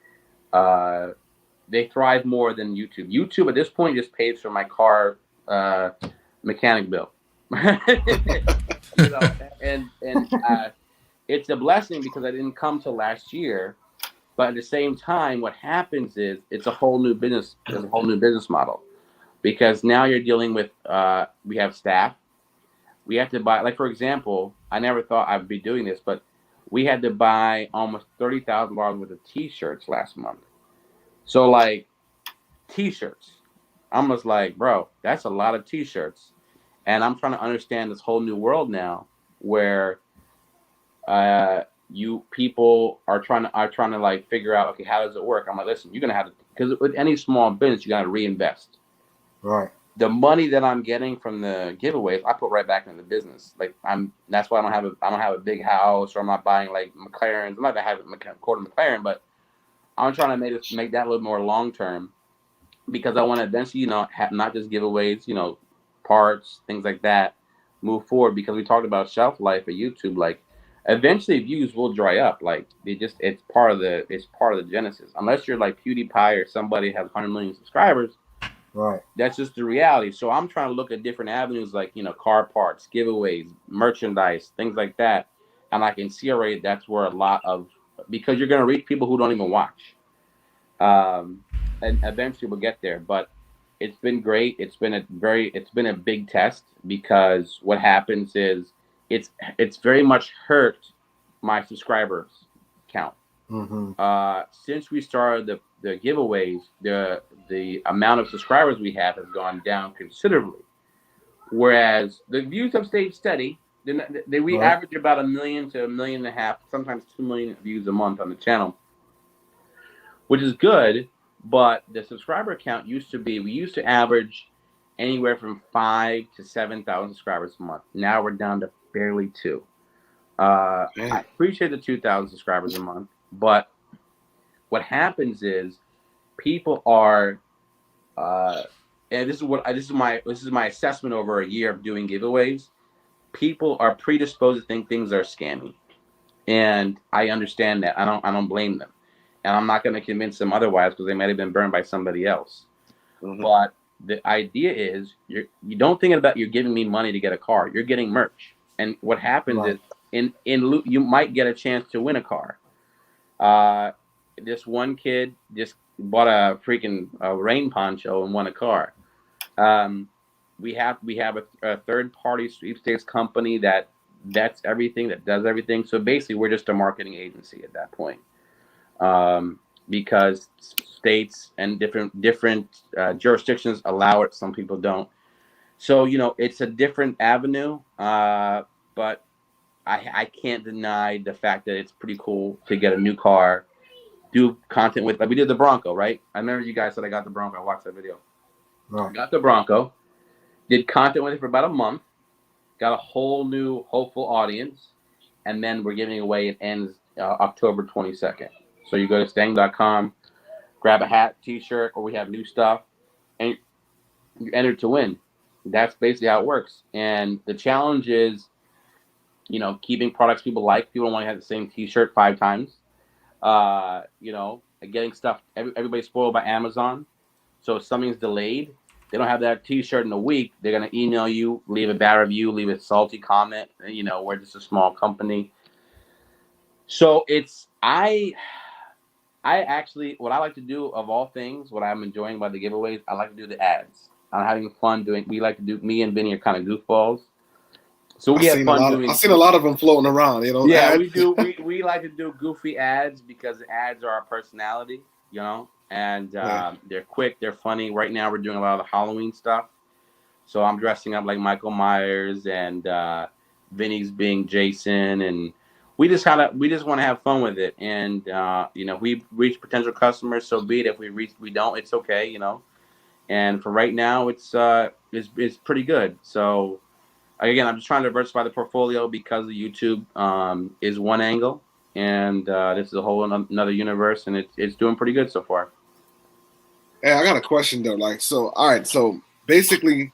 [SPEAKER 10] They thrive more than YouTube. YouTube at this point just pays for my car mechanic bill. And it's a blessing because I didn't come till last year. But at the same time, what happens is it's a whole new business. It's a whole new business model because now you're dealing with. We have staff. We have to buy. For example, I never thought I'd be doing this, but we had to buy almost $30,000 worth of T-shirts last month. So T-shirts, I'm just like, bro, that's a lot of T-shirts, and I'm trying to understand this whole new world now where you people are trying to figure out, okay, how does it work? I'm like, listen, you're gonna have to, because with any small business, you gotta reinvest. Right. The money that I'm getting from the giveaways, I put right back into the business. That's why I don't have a big house, or I'm not buying McLarens. I'm not gonna have a quarter McLaren, but I'm trying to make that a little more long term, because I want to eventually, have not just giveaways, parts, things like that, move forward. Because we talked about shelf life at YouTube, eventually views will dry up. It's part of the genesis. Unless you're like PewDiePie or somebody has 100 million subscribers. Right. That's just the reality. So I'm trying to look at different avenues, car parts, giveaways, merchandise, things like that. And I can see already that's where a lot of, because you're going to reach people who don't even watch. And eventually we'll get there. But it's been great. It's been a big test, because what happens is it's very much hurt my subscribers count. Mm-hmm. Since we started the giveaways, the amount of subscribers we have has gone down considerably. Whereas the views have stayed steady. We average about 1 million to 1.5 million, sometimes 2 million views a month on the channel, which is good. But the subscriber count we used to average anywhere from 5,000 to 7,000 subscribers a month. Now we're down to barely 2. I appreciate the 2,000 subscribers a month, but what happens is people are, and this is my assessment over a year of doing giveaways. People are predisposed to think things are scammy, and I understand that. I don't blame them, and I'm not going to convince them otherwise because they might have been burned by somebody else. Mm-hmm. But the idea is you don't think about you're giving me money to get a car. You're getting merch, and what happens is in you might get a chance to win a car. This one kid just bought a freaking rain poncho and won a car. We have a third party sweepstakes company that vets everything, that does everything. So basically, we're just a marketing agency at that point, because states and different jurisdictions allow it. Some people don't. So it's a different avenue. But I can't deny the fact that it's pretty cool to get a new car, do content with, like we did the Bronco, right? I remember you guys said I got the Bronco. I watched that video. Right. Got the Bronco, did content with it for about a month, got a whole new hopeful audience, and then we're giving away, it ends October 22nd. So you go to stang.com, grab a hat, t-shirt, or we have new stuff, and you enter to win. That's basically how it works. And the challenge is, keeping products people like. People don't want to have the same t-shirt 5 times. Getting stuff. Everybody's spoiled by Amazon. So if something's delayed, they don't have that t-shirt in a week. They're going to email you, leave a bad review, leave a salty comment. We're just a small company. So I actually, what I like to do of all things, what I'm enjoying by the giveaways, I like to do the ads. I'm having fun me and Vinny are kind of goofballs. So we have fun doing.
[SPEAKER 8] I've seen a lot of them floating around,
[SPEAKER 10] Yeah,
[SPEAKER 8] ads.
[SPEAKER 10] we do. We like to do goofy ads because ads are our personality, and they're quick, they're funny. Right now, we're doing a lot of the Halloween stuff. So I'm dressing up like Michael Myers, and Vinny's being Jason, and we just want to have fun with it. And we reach potential customers, so be it. If we don't, it's okay, And for right now, it's pretty good. So. Again, I'm just trying to diversify the portfolio because the YouTube is one angle, and this is a whole another universe, and it's doing pretty good so far.
[SPEAKER 8] Hey, I got a question though. So basically,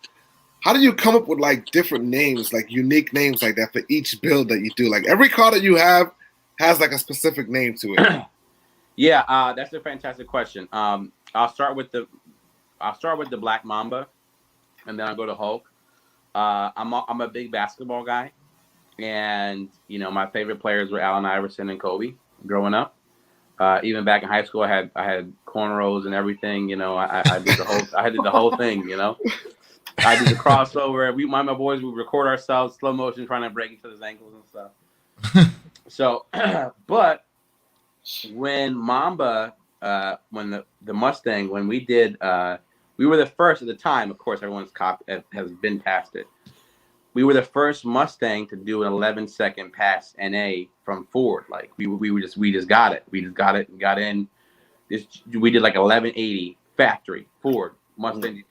[SPEAKER 8] how do you come up with different names, unique names like that for each build that you do? Every car that you have has a specific name to it.
[SPEAKER 10] Yeah, that's a fantastic question. I'll start with the Black Mamba, and then I'll go to Hulk. I'm a big basketball guy, and my favorite players were Allen Iverson and Kobe growing up. Even back in high school, I had cornrows and everything. I did the whole thing. I did the crossover. My boys would record ourselves slow motion trying to break each other's ankles and stuff. So, but when Mamba, when the Mustang, when we did. We were the first at the time. Of course, everyone's has been past it. We were the first Mustang to do an 11-second pass NA from Ford. We just got it. We just got it and got in. We did 1180 factory Ford Mustang.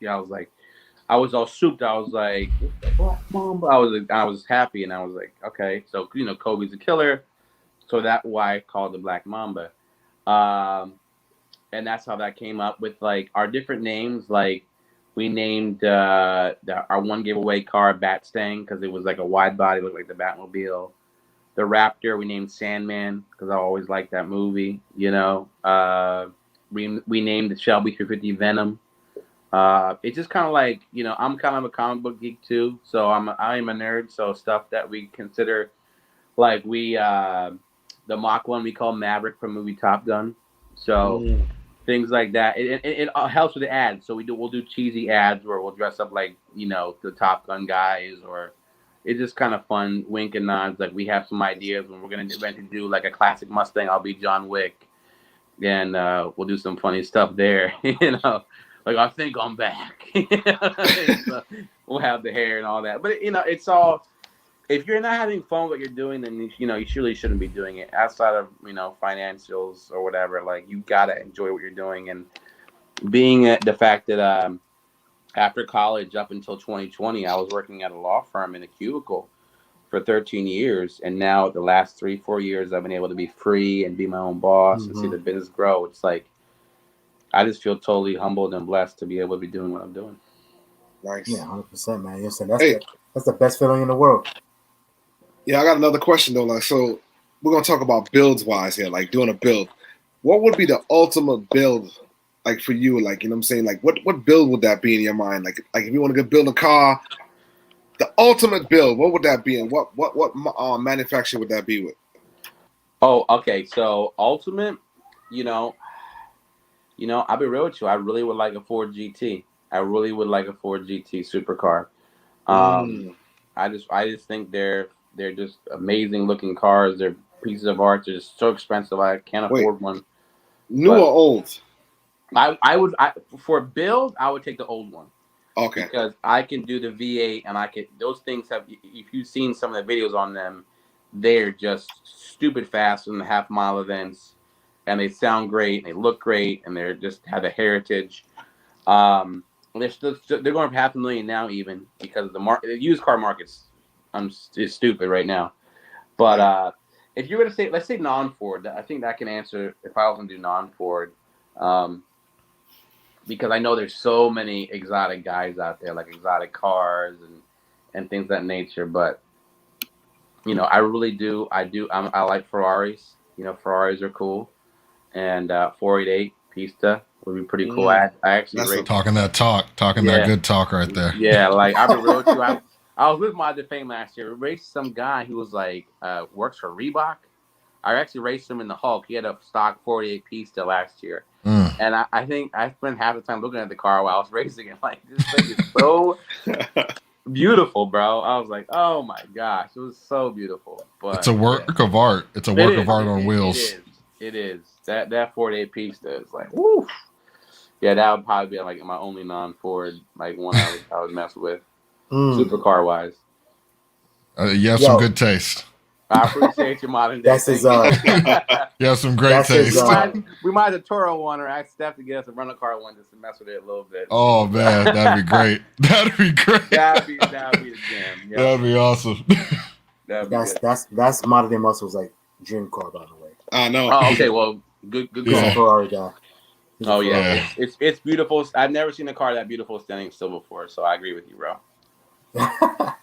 [SPEAKER 10] I was all souped. I was like, Black Mamba. I was happy, and I was like, okay. So Kobe's a killer, so that's why I called the Black Mamba. And that's how that came up with our different names. We named our one giveaway car Bat Stang because it was a wide body, looked like the Batmobile. The Raptor we named Sandman because I always liked that movie. We named the Shelby 350 Venom. It's just kind of I'm kind of a comic book geek too, so I am a nerd. So stuff that we consider the Mach 1 we call Maverick from movie Top Gun. So. Things like that. It helps with the ads. So we'll do cheesy ads where we'll dress up the Top Gun guys, or it's just kind of fun, wink and nods. We have some ideas when we're going to eventually do a classic Mustang. I'll be John Wick, and we'll do some funny stuff there. I think I'm back. will have the hair and all that. But you know, it's all. If you're not having fun with what you're doing, then you know you surely shouldn't be doing it. Outside of financials or whatever, like you gotta enjoy what you're doing. And being at the fact that after college up until 2020, I was working at a law firm in a cubicle for 13 years, and now the last 3-4 years I've been able to be free and be my own boss and see the business grow. It's like I just feel totally humbled and blessed to be able to be doing what I'm doing.
[SPEAKER 8] Nice.
[SPEAKER 7] Yeah, 100%, man. You know, that's the best feeling in the world.
[SPEAKER 8] Yeah, I got another question though. Like, so we're gonna talk about builds wise here, like doing a build. What would be the ultimate build, like for you? Like, you know what I'm saying? Like, what build would that be in your mind? Like if you want to go build a car, the ultimate build, what would that be, and what manufacturer would that be with?
[SPEAKER 10] Oh, okay. So ultimate, I'll be real with you. I really would like a Ford GT. I really would like a Ford GT supercar. I just think they're just amazing looking cars. They're pieces of art. They're just so expensive. I can't afford one.
[SPEAKER 8] New or old?
[SPEAKER 10] For build, I would take the old one.
[SPEAKER 8] Okay.
[SPEAKER 10] Because I can do the V8, and those things have. If you've seen some of the videos on them, they're just stupid fast in the half-mile events, and they sound great, and they look great, and they're just have a heritage. They're going for $500,000 now, even because the used car market's is stupid right now. But if you were to say, let's say non-Ford, I think that can answer if I was going to do non-Ford. Because I know there's so many exotic guys out there, like exotic cars and things of that nature. But, I really do. I like Ferraris. Ferraris are cool. And 488 Pista would be pretty cool. I actually
[SPEAKER 9] talking that good talk right there.
[SPEAKER 10] Yeah, like I'll be real with you. I was with Mod the Fame last year. We raced some guy who was like works for Reebok. I actually raced him in the Hulk. He had a stock 48 Pista last year. And I think I spent half the time looking at the car while I was racing it. Like, this thing is so beautiful, bro. I was like, oh my gosh, it was so beautiful. But
[SPEAKER 9] it's a work of art. It's a work of art on wheels.
[SPEAKER 10] It is. That 48 Pista is like, woo. Yeah, that would probably be like my only non-Ford, like one I would mess with, supercar wise.
[SPEAKER 9] You have some good taste.
[SPEAKER 10] I appreciate your modern day.
[SPEAKER 7] That's his.
[SPEAKER 9] You have some great taste.
[SPEAKER 10] We might have a Toro one, or ask Steph to get us a rental car one just to mess with it a little bit.
[SPEAKER 9] Oh man, that'd be great. That'd be great.
[SPEAKER 10] That'd be the jam. Yeah.
[SPEAKER 9] That'd be awesome.
[SPEAKER 7] That's modern day muscles like dream car, by the way.
[SPEAKER 8] I know.
[SPEAKER 10] Oh, okay. Well, good.
[SPEAKER 7] Ferrari guy.
[SPEAKER 10] Oh yeah, it's beautiful. I've never seen a car that beautiful standing still before, so I agree with you, bro.
[SPEAKER 7] I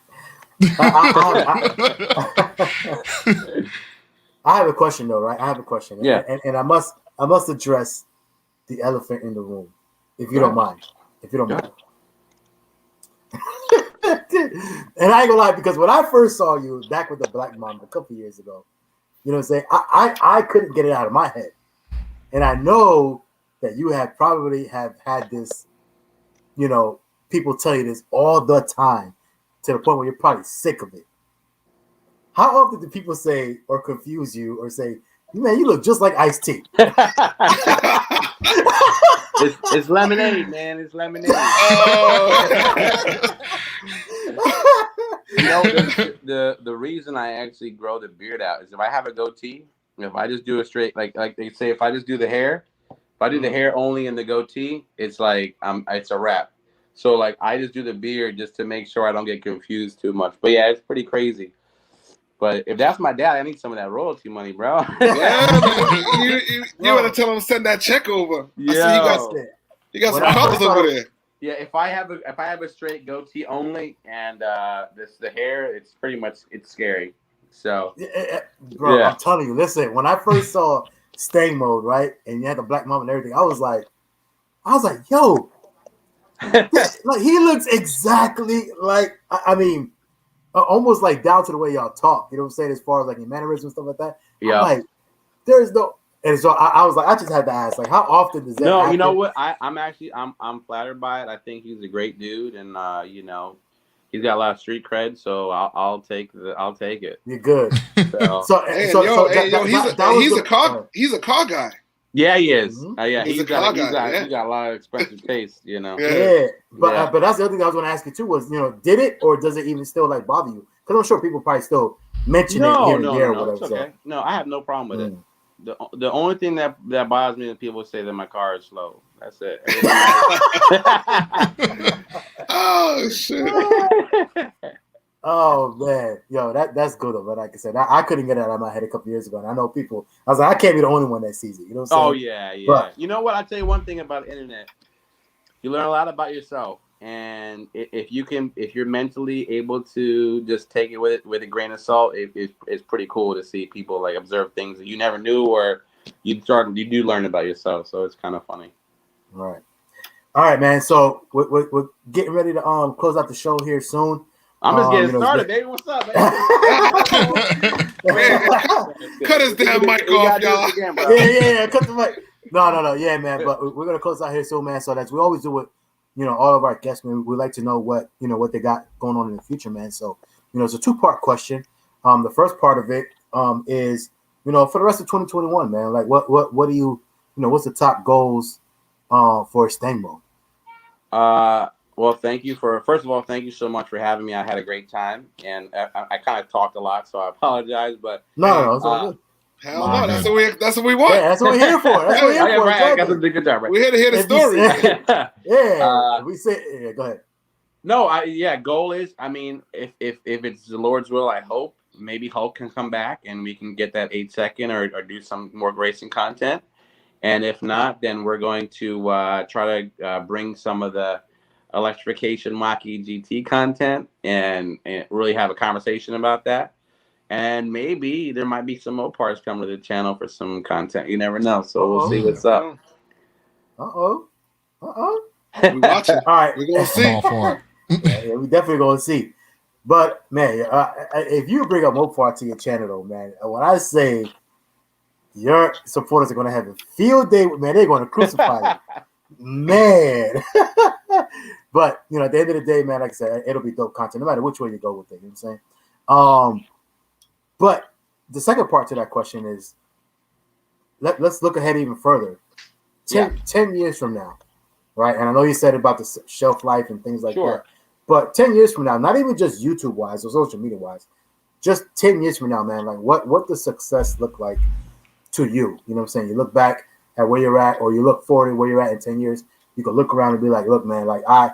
[SPEAKER 7] have a question though, right? I have a question.
[SPEAKER 10] Yeah.
[SPEAKER 7] And I must address the elephant in the room, if you don't mind. If you don't mind. And I ain't gonna lie, because when I first saw you back with the Black Mom a couple years ago, you know what I'm saying? I couldn't get it out of my head. And I know that you probably have had this, people tell you this all the time, to the point where you're probably sick of it. How often do people say or confuse you or say, man, you look just like Ice-T?
[SPEAKER 10] It's lemonade, man. It's lemonade. The reason I actually grow the beard out is if I have a goatee, if I just do a straight, like they say, if I just do the hair, if I do the hair only in the goatee, it's like it's a wrap. So like I just do the beard just to make sure I don't get confused too much. But yeah, it's pretty crazy. But if that's my dad, I need some of that royalty money, bro.
[SPEAKER 8] Yeah, you want to tell him to send that check over.
[SPEAKER 10] Yeah,
[SPEAKER 8] you got some colors over there.
[SPEAKER 10] Yeah, if I have a straight goatee only and the hair, it's pretty much scary. So,
[SPEAKER 7] bro,
[SPEAKER 10] yeah.
[SPEAKER 7] I'm telling you, listen. When I first saw StangMode, right, and you had the Black Mom and everything, I was like, yo, like he looks exactly like. I mean, almost like down to the way y'all talk. You know what I'm saying? As far as like your mannerisms and stuff like that.
[SPEAKER 10] Yeah.
[SPEAKER 7] I'm like, there's no. And so I was like, I just had to ask, like, how often does that happen?
[SPEAKER 10] You know what? I'm flattered by it. I think he's a great dude, and he's got a lot of street cred. So I'll take it.
[SPEAKER 7] You're good.
[SPEAKER 8] He's a car guy.
[SPEAKER 10] Yeah, he is.
[SPEAKER 7] Mhm.
[SPEAKER 10] Yeah,
[SPEAKER 8] He's
[SPEAKER 10] he's
[SPEAKER 8] a car
[SPEAKER 10] got
[SPEAKER 8] guy,
[SPEAKER 10] he got a lot of expensive taste, you know.
[SPEAKER 8] Yeah.
[SPEAKER 7] But that's the other thing I was going to ask you too was, did it or does it even still like bother you? Because I'm sure people probably still mention it here and there or whatever.
[SPEAKER 10] It's okay. No, I have no problem with it.
[SPEAKER 7] Mm.
[SPEAKER 10] The only thing that bothers me is people say that my car is slow. That's it.
[SPEAKER 8] Oh shit.
[SPEAKER 7] Oh man, yo, that's good. But like I said, I couldn't get it out of my head a couple years ago, and I know people. I was like, I can't be the only one that sees it. You know what I'm saying?
[SPEAKER 10] Oh yeah.
[SPEAKER 7] But,
[SPEAKER 10] you know what? I'll tell you one thing about the internet. You learn a lot about yourself, and if you're mentally able to just take it with a grain of salt, it's pretty cool to see people like observe things that you never knew, or you do learn about yourself. So it's kind of funny.
[SPEAKER 7] all right, man. So we're getting ready to close out the show here soon.
[SPEAKER 10] I'm just getting started, baby. What's up, baby?
[SPEAKER 8] Cut his damn mic off, y'all.
[SPEAKER 10] Again, bro.
[SPEAKER 7] Yeah. Cut the mic. No. Yeah, man. But we're gonna close out here soon, man. So that's we always do with all of our guests, man. We like to know what what they got going on in the future, man. So it's a 2-part question. The first part of it is for the rest of 2021, man. Like what do you what's the top goals for StangMode?
[SPEAKER 10] Well, thank you first of all, thank you so much for having me. I had a great time, and I kind of talked a lot, so I apologize. But
[SPEAKER 7] no, it's all good.
[SPEAKER 8] Hell no, that's what we want.
[SPEAKER 7] Yeah, that's what we're here for. That's what we're here for.
[SPEAKER 10] Right, I got some good job, right?
[SPEAKER 8] We're here to hear the story.
[SPEAKER 7] We say, go ahead.
[SPEAKER 10] No, goal is, I mean, if it's the Lord's will, I hope maybe Hulk can come back and we can get that 8-second or do some more racing content. And if not, then we're going to try to bring some of the electrification Mach-E GT content and really have a conversation about that. And maybe there might be some Mopars coming to the channel for some content. You never know. So we'll see what's up.
[SPEAKER 7] We
[SPEAKER 8] watching.
[SPEAKER 7] All right.
[SPEAKER 8] We're going to see.
[SPEAKER 9] All for it.
[SPEAKER 7] Yeah, we definitely going to see. But, man, if you bring up Mopar to your channel, though, man, when I say your supporters are going to have a field day, man, they're going to crucify you. Man. But, at the end of the day, man, like I said, it'll be dope content, no matter which way you go with it. You know what I'm saying? But the second part to that question is, let's look ahead even further. 10 years from now, right? And I know you said about the shelf life and things like that. But 10 years from now, not even just YouTube-wise or social media-wise, just 10 years from now, man, like what does success look like to you? You know what I'm saying? You look back at where you're at, or you look forward to where you're at in 10 years. You can look around and be like, look, man, like I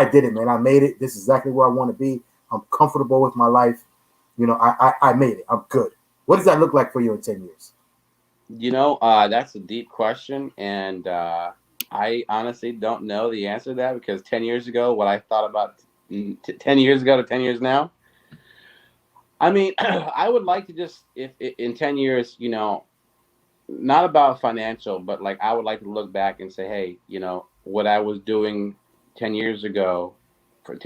[SPEAKER 7] did it, man. I made it. This is exactly where I want to be. I'm comfortable with my life. I made it. I'm good. What does that look like for you in 10 years?
[SPEAKER 10] That's a deep question. And I honestly don't know the answer to that, because 10 years ago, what I thought about 10 years ago to 10 years now, I mean, I would like to just, if in 10 years, not about financial, but like I would like to look back and say, hey, what I was doing 10 years ago,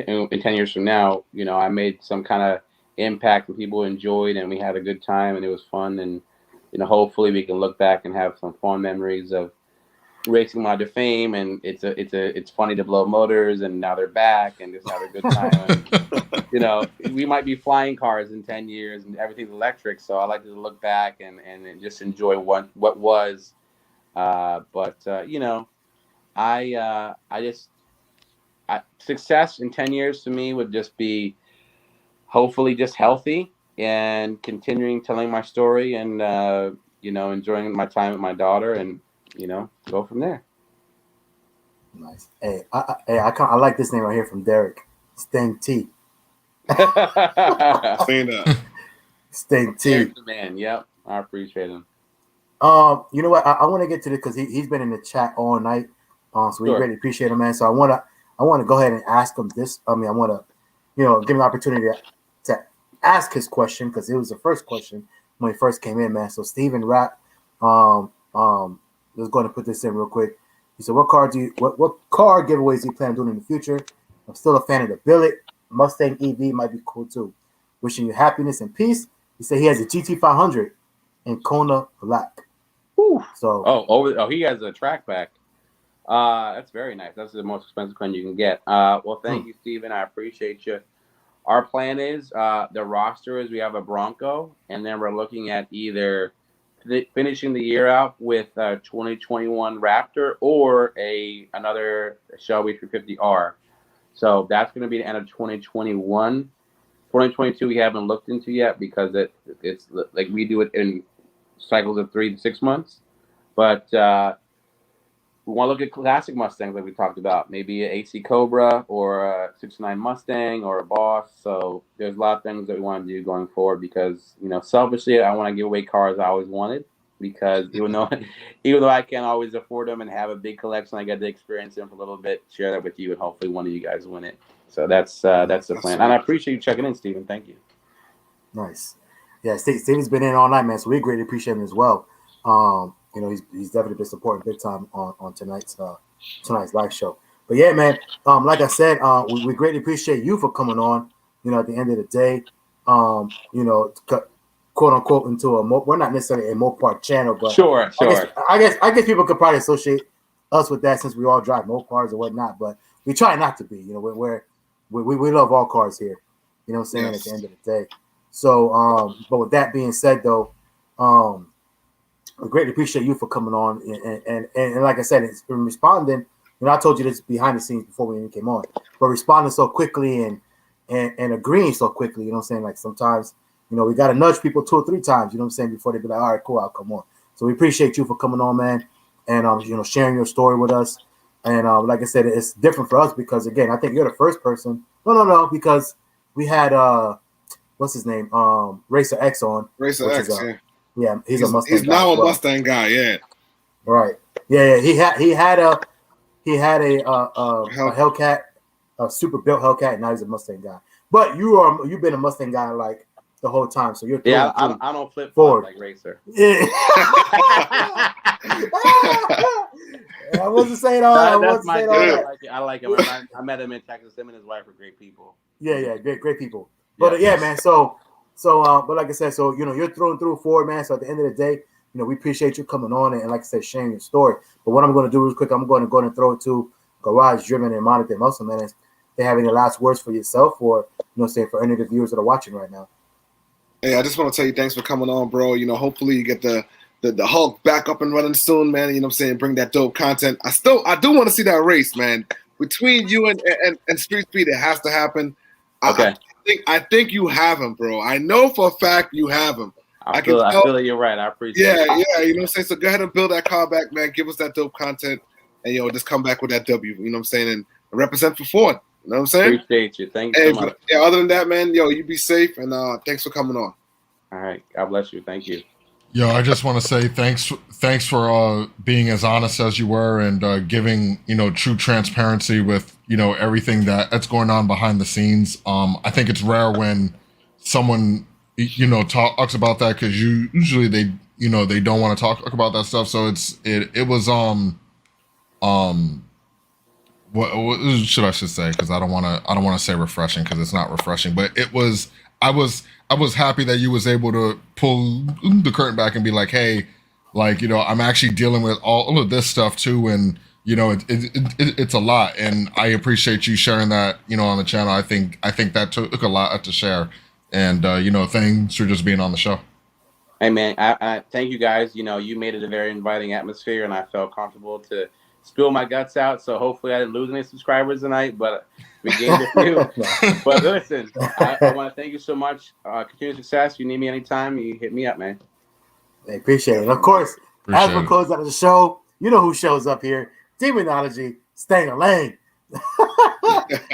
[SPEAKER 10] in 10 years from now, I made some kind of impact and people enjoyed and we had a good time and it was fun. And, hopefully we can look back and have some fond memories of racing Mod to Fame. And it's funny to blow motors, and now they're back and just have a good time. And, we might be flying cars in 10 years and everything's electric. So I like to look back and just enjoy what was. Success in 10 years to me would just be hopefully just healthy and continuing telling my story and, enjoying my time with my daughter and, go from there.
[SPEAKER 7] Nice. Hey, I like this name right here from Derek. Stang T.
[SPEAKER 8] Saying that.
[SPEAKER 7] Stang T.
[SPEAKER 10] Derek's the man. Yep. I appreciate him.
[SPEAKER 7] You know what? I want to get to this because he's been in the chat all night. So we really appreciate him, man. So I want to go ahead and ask him this. I want to, give him the opportunity to ask his question, because it was the first question when he first came in, man. So Steven Rapp, was going to put this in real quick. He said, what car giveaways do you plan on doing in the future? I'm still a fan of the Billet. Mustang EV might be cool too. Wishing you happiness and peace. He said he has a GT500 in Kona Black.
[SPEAKER 10] Whew.
[SPEAKER 7] So
[SPEAKER 10] he has a track back. That's very nice. That's the most expensive one you can get. Well, thank you, Steven. I appreciate you. Our plan is, the roster is we have a Bronco, and then we're looking at either finishing the year out with a 2021 Raptor or another Shelby 350R. So that's going to be the end of 2021. 2022 we haven't looked into yet because it's like we do it in cycles of 3 to 6 months. But we want to look at classic Mustangs like we talked about, maybe an AC Cobra or a 69 Mustang or a Boss. So there's a lot of things that we want to do going forward because, selfishly, I want to give away cars I always wanted because even though I can't always afford them and have a big collection, I get to experience them for a little bit, share that with you, and hopefully one of you guys win it. So that's the plan. And I appreciate you checking in, Steven. Thank you.
[SPEAKER 7] Nice. Yeah, Steven's been in all night, man, so we greatly appreciate him as well. He's definitely been supporting big time on tonight's live show. But yeah, man, like I said, we greatly appreciate you for coming on. At the end of the day, quote unquote into we're not necessarily a Mopar channel, but
[SPEAKER 10] sure.
[SPEAKER 7] I guess people could probably associate us with that since we all drive Mopars or whatnot. But we try not to be. We love all cars here. You know what I'm saying?
[SPEAKER 8] Yes.
[SPEAKER 7] At the end of the day. So, but with that being said, though, I greatly appreciate you for coming on and like I said, it's responding. I told you this behind the scenes before we even came on, but responding so quickly and agreeing so quickly. You know what I'm saying? Like sometimes, we got to nudge people 2 or 3 times. You know what I'm saying? Before they be like, all right, cool, I'll come on. So we appreciate you for coming on, man, and sharing your story with us. And like I said, it's different for us because again, I think you're the first person. No, because we had what's his name? Racer X on.
[SPEAKER 8] Racer X,
[SPEAKER 7] yeah, he's a Mustang.
[SPEAKER 8] He's now a Mustang guy, yeah.
[SPEAKER 7] Right. Yeah. He had a Hellcat, a super built Hellcat, and now he's a Mustang guy. But you've been a Mustang guy like the whole time, so you're
[SPEAKER 10] I don't flip
[SPEAKER 7] forward
[SPEAKER 10] like Racer.
[SPEAKER 7] Yeah. I wasn't saying all that.
[SPEAKER 10] That's my dude. I like him. I met him in Texas. Him and his wife are great people.
[SPEAKER 7] Yeah, great people. But yeah, man. So, but like I said, so you're through Ford, man. So at the end of the day, we appreciate you coming on and like I said, sharing your story. But what I'm going to do real quick, I'm going to go and throw it to Garage Driven and Monte Muscle, man. If they have any last words for yourself or say for any of the viewers that are watching right now.
[SPEAKER 8] Hey, I just want to tell you thanks for coming on, bro. Hopefully you get the Hulk back up and running soon, man. You know what I'm saying? Bring that dope content. I do want to see that race, man. Between you and Street Speed, it has to happen.
[SPEAKER 10] Okay.
[SPEAKER 8] I think you have him, bro. I know for a fact you have him. I feel
[SPEAKER 10] that you're right. I appreciate it.
[SPEAKER 8] Yeah, you know what I'm saying? So go ahead and build that car back, man. Give us that dope content and just come back with that W, you know what I'm saying? And represent for Ford. You know what I'm saying?
[SPEAKER 10] Appreciate you. Thank you so much.
[SPEAKER 8] Yeah, other than that, man, you be safe and thanks for coming on.
[SPEAKER 10] All right. God bless you. Thank you.
[SPEAKER 9] Yo, I just want to say thanks for being as honest as you were and giving true transparency with everything that's going on behind the scenes. I think it's rare when someone talks about that because usually they don't want to talk about that stuff. So it was what should I say, because I don't want to say refreshing because it's not refreshing, but it was. I was happy that you was able to pull the curtain back and be like, hey, I'm actually dealing with all of this stuff too, and it's a lot, and I appreciate you sharing that on the channel. I think that took a lot to share, and thanks for just being on the show.
[SPEAKER 10] Hey man, I thank you guys. You made it a very inviting atmosphere, and I felt comfortable to spill my guts out. So hopefully I didn't lose any subscribers tonight, but we gained a few. But listen, I want to thank you so much. Continued success. If you need me anytime, you hit me up, man.
[SPEAKER 7] I appreciate it. Of course, as we close out of the show, you know who shows up here. Demonology, staying a lane.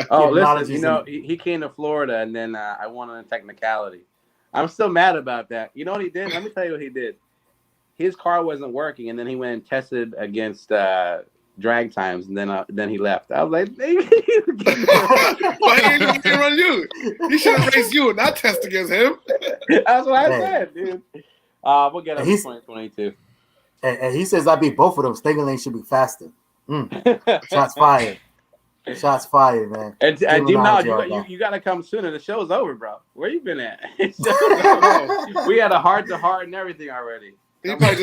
[SPEAKER 10] Oh, listen, he came to Florida, and then I won on a technicality. I'm still mad about that. You know what he did? Let me tell you what he did. His car wasn't working, and then he went and tested against drag times, and then he left. I was like,
[SPEAKER 8] why didn't he run you? He should have raced you, not test against him.
[SPEAKER 10] That's what I said, dude. We'll get him in 2022.
[SPEAKER 7] And he says I beat both of them. Staying lane should be faster. Shots fired. Shots fired, man.
[SPEAKER 10] And you got to come sooner. The show's over, bro. Where you been at? We had a heart-to-heart and everything already.
[SPEAKER 8] He probably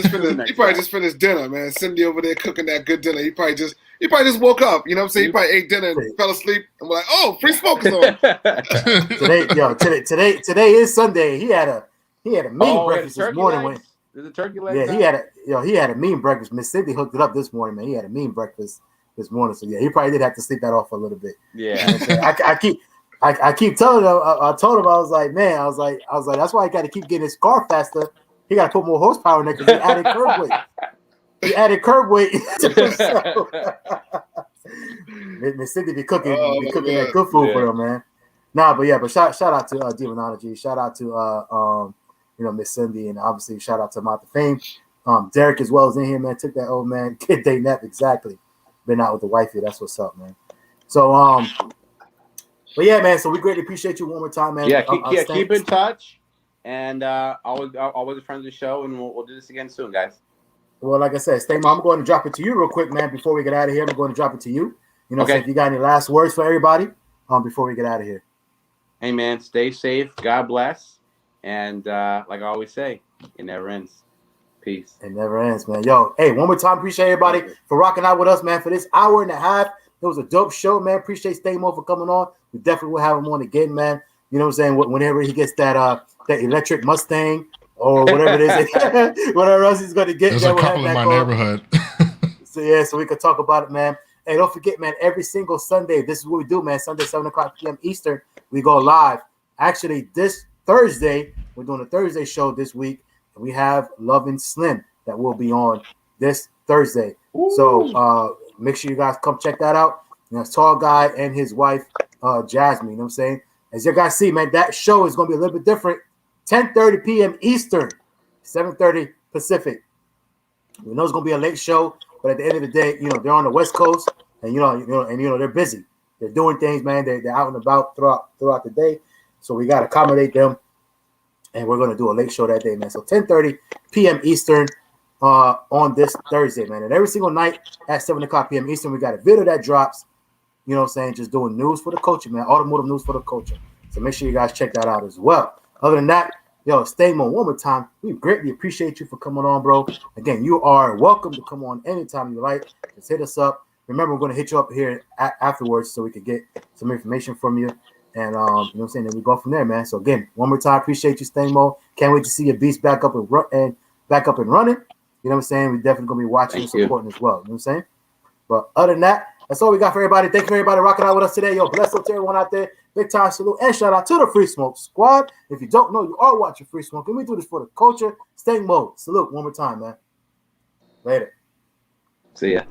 [SPEAKER 8] just finished dinner, man. Cindy over there cooking that good dinner. He probably just woke up. You know what I'm saying? He probably ate dinner and fell asleep and was like, "Oh, free smoke is on."
[SPEAKER 7] Today is Sunday. He had a mean breakfast this morning.
[SPEAKER 10] There's a turkey leg.
[SPEAKER 7] Yeah, he had a mean breakfast. Miss Cindy hooked it up this morning, man. He had a mean breakfast this morning. So yeah, he probably did have to sleep that off a little bit.
[SPEAKER 10] Yeah.
[SPEAKER 7] I keep telling him. I told him I was like, man, I was like, that's why he got to keep getting his car faster. He got to put more horsepower in there because he added curb weight. He added curb weight to himself. Miss Cindy be cooking that good food for him, man. Nah, but shout out to Demonology. Shout out to Miss Cindy, and obviously shout out to Mount of Fame. Derek as well is in here, man. Took that old man kid day nap exactly. Been out with the wifey. That's what's up, man. So but yeah, man. So we greatly appreciate you one more time, man.
[SPEAKER 10] Yeah, keep in touch, and always a friend of the show, and we'll do this again soon, guys.
[SPEAKER 7] Well, like I said, StangMode, I'm going to drop it to you real quick, man. Before we get out of here, I'm going to drop it to you. So if you got any last words for everybody, before we get out of here.
[SPEAKER 10] Hey, man, stay safe. God bless, and like I always say, it never ends. Peace.
[SPEAKER 7] It never ends, man. Yo, hey, one more time, appreciate everybody for rocking out with us, man, for this hour and a half. It was a dope show, man. Appreciate StangMode for coming on. We definitely will have him on again, man. You know what I'm saying? Whenever he gets that electric Mustang or whatever it is, whatever else he's going to get.
[SPEAKER 9] There's a couple in my neighborhood.
[SPEAKER 7] So we could talk about it, man. Hey, don't forget, man, every single Sunday, this is what we do, man. Sunday, 7 o'clock p.m. Eastern, we go live. Actually, this Thursday, we're doing a Thursday show this week. We have Love and Slim that will be on this Thursday. Ooh. So make sure you guys come check that out. Tall guy and his wife, Jasmine, you know what I'm saying? As you guys see, man, that show is going to be a little bit different. 10:30 p.m. Eastern, 7:30 Pacific. We know it's going to be a late show, but at the end of the day, they're on the West Coast, and they're busy. They're doing things, man. They're out and about throughout the day, so we got to accommodate them. And we're going to do a late show that day, man. So 10:30 p.m. Eastern on this Thursday, man. And every single night at 7 o'clock p.m. Eastern, we got a video that drops, you know what I'm saying, just doing news for the culture, man. Automotive news for the culture. So make sure you guys check that out as well. Other than that, StangMode one more time. We greatly appreciate you for coming on, bro. Again, you are welcome to come on anytime you like. Just hit us up. Remember, we're going to hit you up here afterwards so we can get some information from you. And, you know what I'm saying, then we go from there, man. So, again, one more time, appreciate you, StangMode. Can't wait to see your beast back up and running. You know what I'm saying? We're definitely going to be watching and supporting as well. You know what I'm saying? But other than that, that's all we got for everybody. Thank you for everybody rocking out with us today. Yo, bless up to everyone out there. Big time salute and shout out to the Free Smoke Squad. If you don't know, you are watching Free Smoke. And we do this for the culture. StangMode. Salute one more time, man. Later.
[SPEAKER 10] See ya.